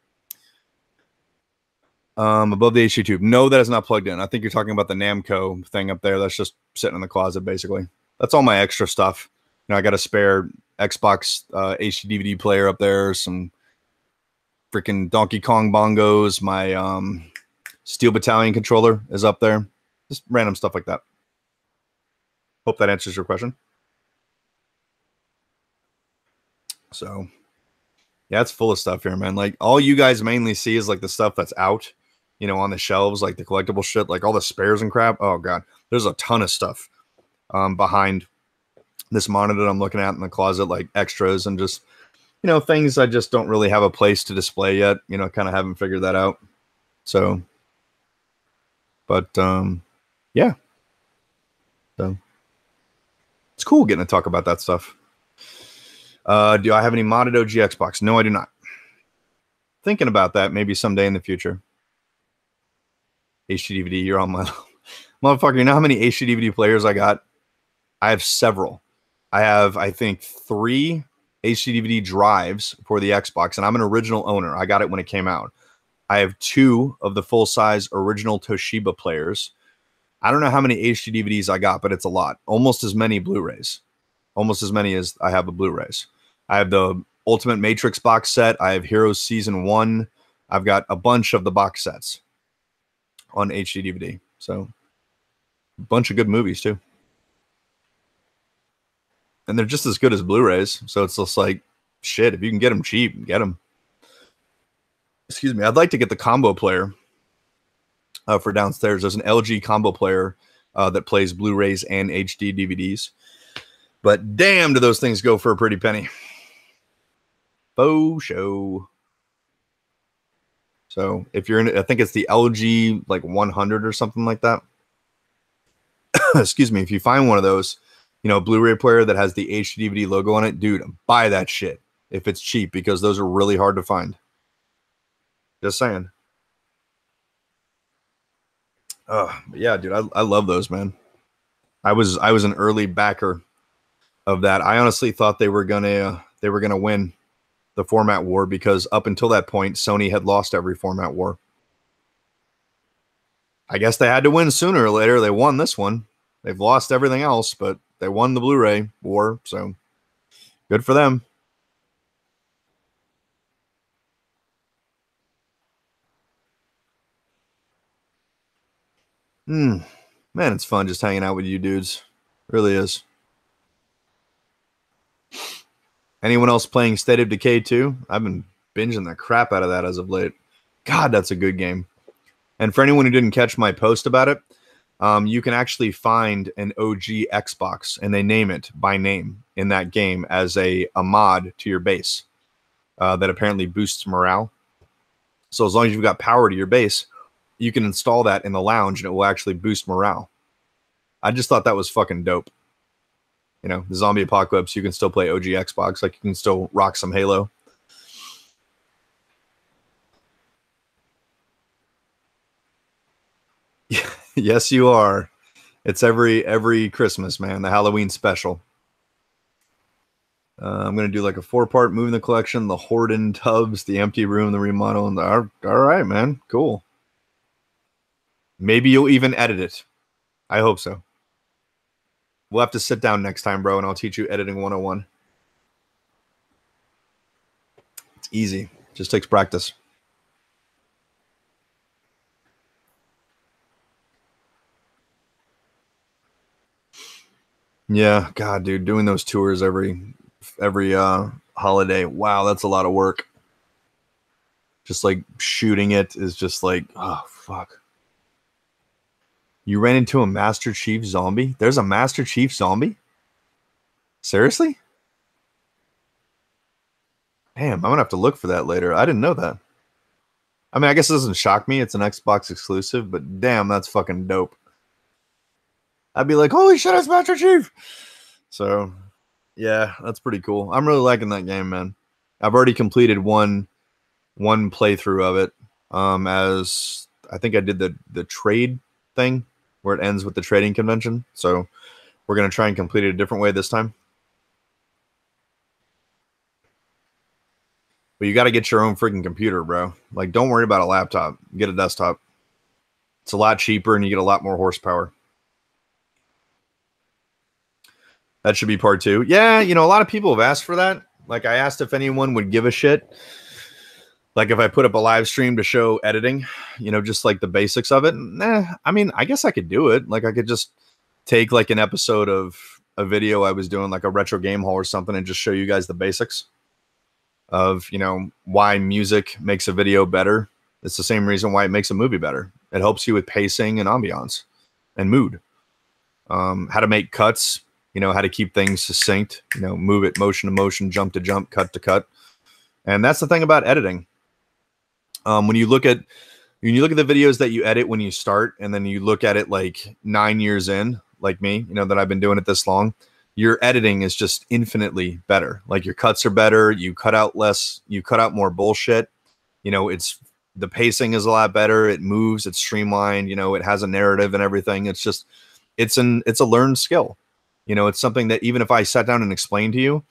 Above the HD tube. No, that is not plugged in. I think you're talking about the Namco thing up there. That's just sitting in the closet, basically. That's all my extra stuff. You know, I got a spare Xbox HD DVD player up there, some freaking Donkey Kong bongos. My Steel Battalion controller is up there. Just random stuff like that. Hope that answers your question. So, yeah, it's full of stuff here, man. Like, all you guys mainly see is like the stuff that's out, you know, on the shelves, like the collectible shit, like all the spares and crap. Oh, God. There's a ton of stuff behind this monitor I'm looking at in the closet, like extras and just, you know, things I just don't really have a place to display yet. You know, kind of haven't figured that out. So, but, yeah. So, it's cool getting to talk about that stuff. Do I have any modded OG Xbox? No, I do not. Thinking about that maybe someday in the future. HD DVD, you're on my motherfucker. You know how many HD DVD players I got? I have several. I have, I think, 3 HD DVD drives for the Xbox, and I'm an original owner. I got it when it came out. I have 2 of the full-size original Toshiba players. I don't know how many HD DVDs I got, but it's a lot. Almost as many Blu-rays. Almost as many as I have the Blu-rays. I have the Ultimate Matrix box set. I have Heroes Season 1. I've got a bunch of the box sets on HD DVD. So, a bunch of good movies, too. And they're just as good as Blu-rays. So, it's just like, shit, if you can get them cheap, get them. Excuse me. I'd like to get the combo player for downstairs. There's an LG combo player that plays Blu-rays and HD DVDs. But damn, do those things go for a pretty penny. Faux show. So if you're in, I think it's the LG like 100 or something like that. Excuse me. If you find one of those, you know, Blu-ray player that has the HD DVD logo on it, dude, buy that shit if it's cheap, because those are really hard to find. Just saying. Yeah, dude, I love those, man. I was an early backer of that. I honestly thought they were gonna win the format war, because up until that point, Sony had lost every format war. I guess they had to win sooner or later. They won this one. They've lost everything else, but they won the Blu-ray war, so good for them. Man, it's fun just hanging out with you dudes. It really is. Anyone else playing State of Decay 2? I've been binging the crap out of that as of late. God, that's a good game. And for anyone who didn't catch my post about it, you can actually find an OG Xbox, and they name it by name in that game as a mod to your base that apparently boosts morale. So as long as you've got power to your base, you can install that in the lounge, and it will actually boost morale. I just thought that was fucking dope. You know, the zombie apocalypse, you can still play OG Xbox. Like, you can still rock some Halo. Yes, you are. It's every Christmas, man. The Halloween special. I'm going to do like a 4-part moving the collection, the Horden tubs, the empty room, the remodel, and the... All right, man. Cool. Maybe you'll even edit it. I hope so. We'll have to sit down next time, bro, and I'll teach you editing 101. It's easy. Just takes practice. Yeah, God, dude, doing those tours every holiday. Wow, that's a lot of work. Just like shooting it is just like, oh, fuck. You ran into a Master Chief zombie? There's a Master Chief zombie? Seriously? Damn, I'm going to have to look for that later. I didn't know that. I mean, I guess it doesn't shock me. It's an Xbox exclusive, but damn, that's fucking dope. I'd be like, holy shit, it's Master Chief. So, yeah, that's pretty cool. I'm really liking that game, man. I've already completed one playthrough of it. As I think I did the trade thing where it ends with the trading convention. So we're going to try and complete it a different way this time. But you got to get your own freaking computer, bro. Like, don't worry about a laptop. Get a desktop. It's a lot cheaper and you get a lot more horsepower. That should be part 2. Yeah, you know, a lot of people have asked for that. Like, I asked if anyone would give a shit. Like, if I put up a live stream to show editing, you know, just like the basics of it. Nah, I mean, I guess I could do it. Like, I could just take like an episode of a video I was doing, like a retro game haul or something, and just show you guys the basics of, you know, why music makes a video better. It's the same reason why it makes a movie better. It helps you with pacing and ambiance and mood. How to make cuts, you know, how to keep things succinct, you know, move it motion to motion, jump to jump, cut to cut. And that's the thing about editing. When you look at the videos that you edit when you start, and then you look at it like 9 years in, like me, you know, that I've been doing it this long, your editing is just infinitely better. Like, your cuts are better. You cut out less, you cut out more bullshit. You know, the pacing is a lot better. It moves, it's streamlined, you know, it has a narrative and everything. It's just, it's a learned skill. You know, it's something that even if I sat down and explained to you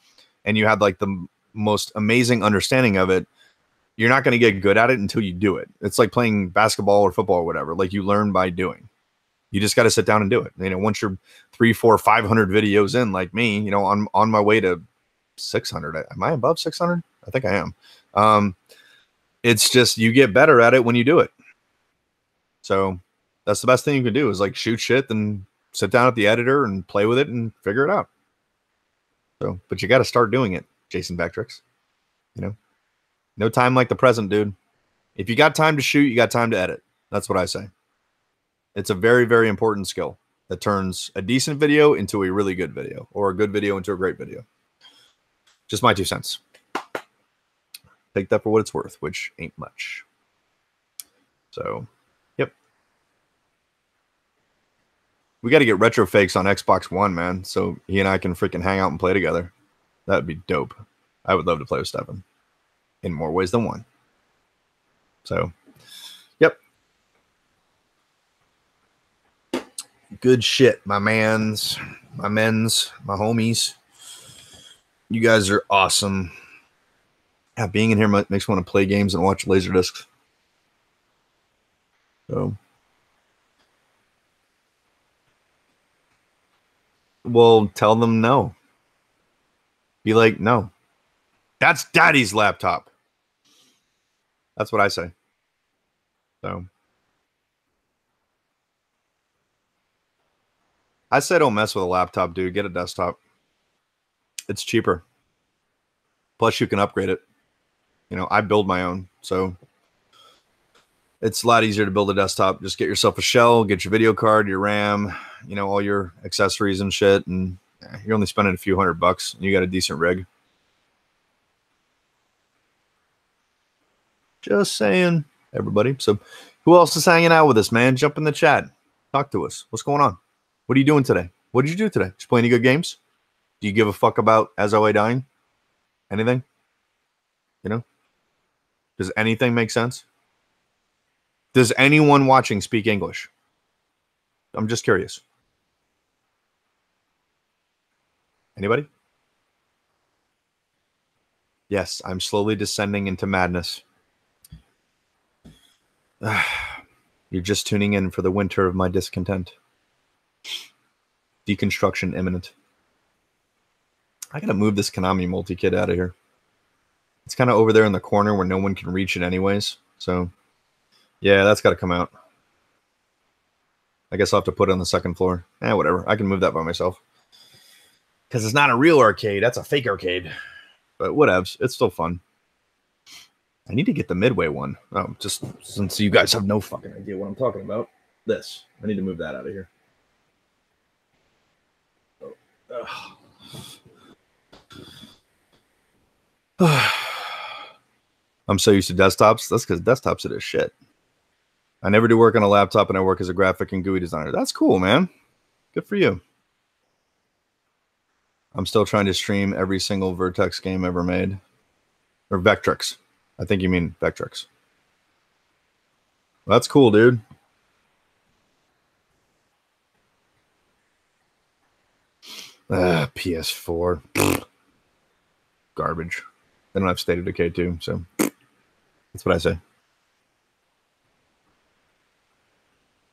and you had like the most amazing understanding of it, you're not going to get good at it until you do it. It's like playing basketball or football or whatever. Like, you learn by doing. You just got to sit down and do it. You know, once you're 300, 400, 500 videos in, like me, you know, on my way to 600. Am I above 600? I think I am. It's just, you get better at it when you do it. So that's the best thing you can do, is like shoot shit, then sit down at the editor and play with it and figure it out. So, but you got to start doing it, Jason Bactrix. You know, no time like the present, dude. If you got time to shoot, you got time to edit. That's what I say. It's a very, very important skill that turns a decent video into a really good video, or a good video into a great video. Just my 2 cents. Take that for what it's worth, which ain't much. So, yep. We got to get Retro Fakes on Xbox One, man, so he and I can freaking hang out and play together. That'd be dope. I would love to play with Stefan in more ways than one. So, yep. Good shit, my mans, my men's, my homies. You guys are awesome. Yeah, being in here makes me want to play games and watch Laserdiscs. So, well, tell them no. Be like, no. That's Daddy's laptop. That's what I say. So, I say don't mess with a laptop, dude. Get a desktop. It's cheaper. Plus, you can upgrade it. You know, I build my own. So, It's a lot easier to build a desktop. Just get yourself a shell, get your video card, your RAM, you know, all your accessories and shit, and you're only spending a few $100 and you got a decent rig. Just saying, everybody. So who else is hanging out with us, man? Jump in the chat. Talk to us. What's going on? What are you doing today? What did you do today? Did you play any good games? Do you give a fuck about SOA dying? Anything? You know? Does anything make sense? Does anyone watching speak English? I'm just curious. Anybody? Yes, I'm slowly descending into madness. You're just tuning in for the winter of my discontent. Deconstruction imminent. I gotta move this Konami multi-kit out of here. It's kind of over there in the corner where no one can reach it anyways. So, yeah, that's got to come out. I guess I'll have to put it on the second floor. Whatever. I can move that by myself. Because it's not a real arcade. That's a fake arcade. But whatevs. It's still fun. I need to get the Midway one. Oh, just since you guys have no fucking idea what I'm talking about. This. I need to move that out of here. I'm so used to desktops. That's because desktops are this shit. I never do work on a laptop, and I work as a graphic and GUI designer. That's cool, man. Good for you. I'm still trying to stream every single Vertex game ever made. Or Vectrix. I think you mean Vectrix. Well, that's cool, dude. PS4. Garbage. They don't have State of Decay too, so that's what I say.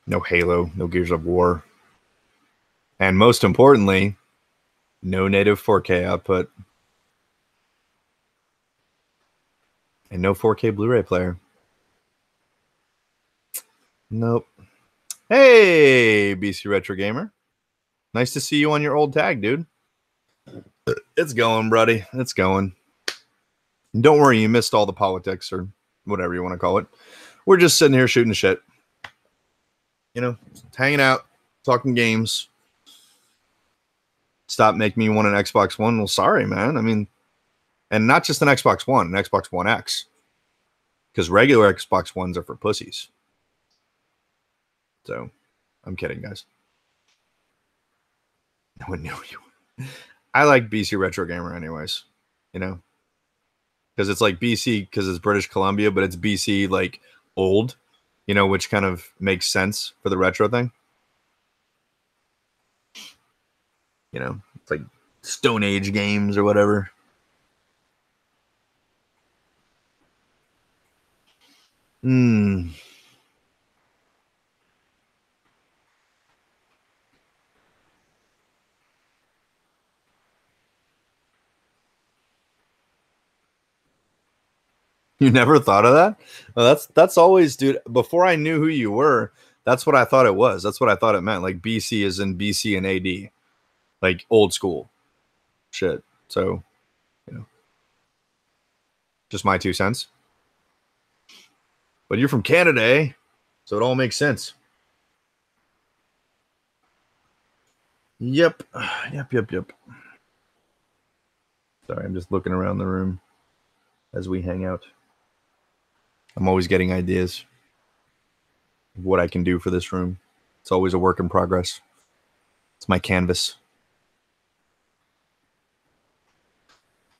No Halo, no Gears of War. And most importantly, no native 4K output. And no 4K Blu-ray player. Nope. Hey, BC Retro Gamer. Nice to see you on your old tag, dude. It's going, buddy. It's going. And don't worry, you missed all the politics or whatever you want to call it. We're just sitting here shooting shit. You know, hanging out, talking games. Stop making me want an Xbox One. Well, sorry, man. I mean, and not just an Xbox One, an Xbox One X. Because regular Xbox Ones are for pussies. So, I'm kidding, guys. No one knew you. I like BC Retro Gamer anyways, you know? Because it's like BC because it's British Columbia, but it's BC like old, you know, which kind of makes sense for the retro thing. You know, it's like Stone Age games or whatever. You never thought of that? Well, that's always, dude. Before I knew who you were, that's what I thought it was. That's what I thought it meant. Like BC is in BC and AD, like old school shit. So, you know, just my 2 cents. But you're from Canada, eh? So it all makes sense. Yep. Sorry, I'm just looking around the room as we hang out. I'm always getting ideas of what I can do for this room. It's always a work in progress. It's my canvas.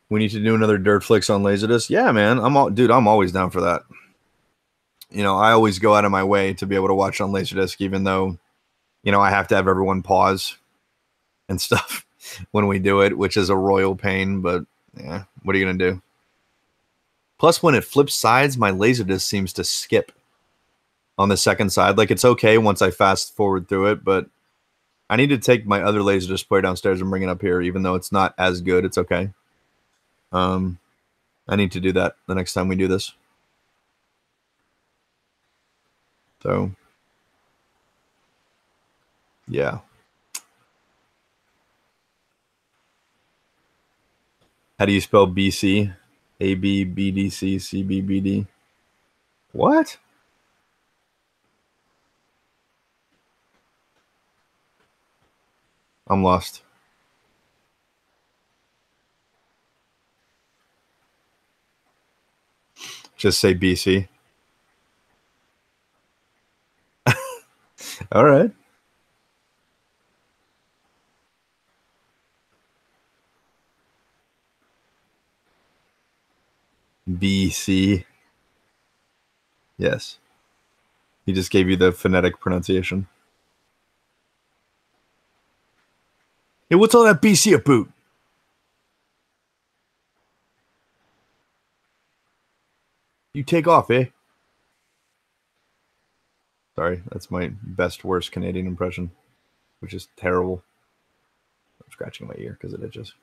We need to do another Dirt Flicks on Laserdisc. Yeah, man. I'm always down for that. You know, I always go out of my way to be able to watch on Laserdisc, even though, you know, I have to have everyone pause and stuff when we do it, which is a royal pain. But yeah, what are you gonna do? Plus, when it flips sides, my Laserdisc seems to skip on the second side. Like, it's okay once I fast forward through it, but I need to take my other Laserdisc player downstairs and bring it up here, even though it's not as good. It's okay. I need to do that the next time we do this. So, yeah. How do you spell BC? ABBDC CBBD. What? I'm lost. Just say BC. All right. BC. Yes. He just gave you the phonetic pronunciation. Hey, what's all that BC about? You take off, eh? Sorry, that's my best, worst Canadian impression, which is terrible. I'm scratching my ear because it itches.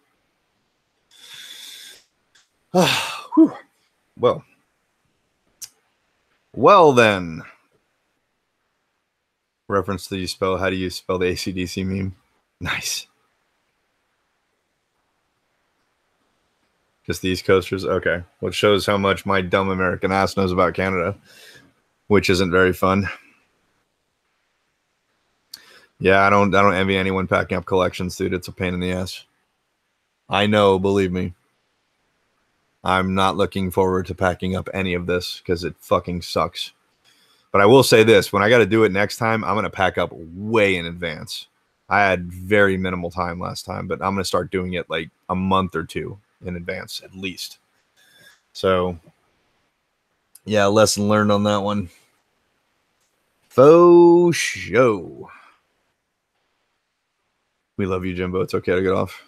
Well then. Reference to how do you spell the AC/DC meme? Nice. Just the East Coasters? Okay. Which shows how much my dumb American ass knows about Canada, which isn't very fun. Yeah, I don't envy anyone packing up collections, dude. It's a pain in the ass. I know, believe me. I'm not looking forward to packing up any of this because it fucking sucks. But I will say this, when I got to do it next time, I'm going to pack up way in advance. I had very minimal time last time, but I'm going to start doing it like a month or two in advance at least. So, yeah, lesson learned on that one. Faux show. We love you, Jimbo. It's okay to get off.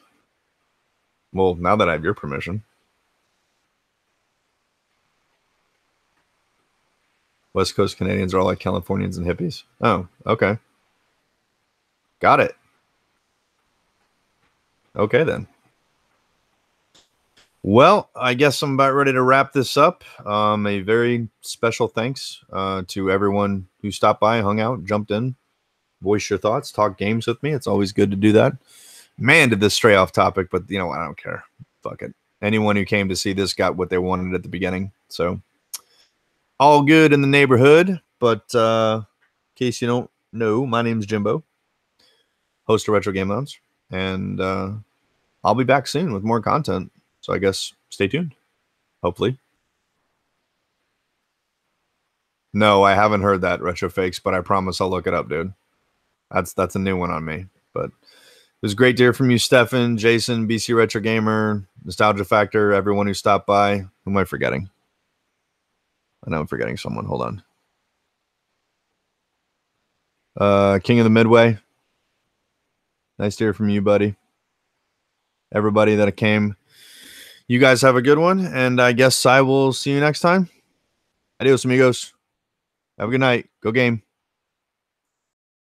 Well, now that I have your permission. West Coast Canadians are all like Californians and hippies. Oh, okay. Got it. Okay, then. Well, I guess I'm about ready to wrap this up. A very special thanks to everyone who stopped by, hung out, jumped in, voice your thoughts, talk games with me. It's always good to do that. Man, did this stray off topic, but you know, I don't care. Fuck it. Anyone who came to see this got what they wanted at the beginning. So all good in the neighborhood. But in case you don't know, my name's Jimbo, host of Retro Game Lounge, and I'll be back soon with more content. So I guess stay tuned. Hopefully. No, I haven't heard that, Retro Fakes, but I promise I'll look it up, dude. That's a new one on me. But it was great to hear from you, Stefan, Jason, BC Retro Gamer, Nostalgia Factor, everyone who stopped by. Who am I forgetting? I know I'm forgetting someone. Hold on. King of the Midway. Nice to hear from you, buddy. Everybody that came. You guys have a good one, and I guess I will see you next time. Adios, amigos. Have a good night. Go game.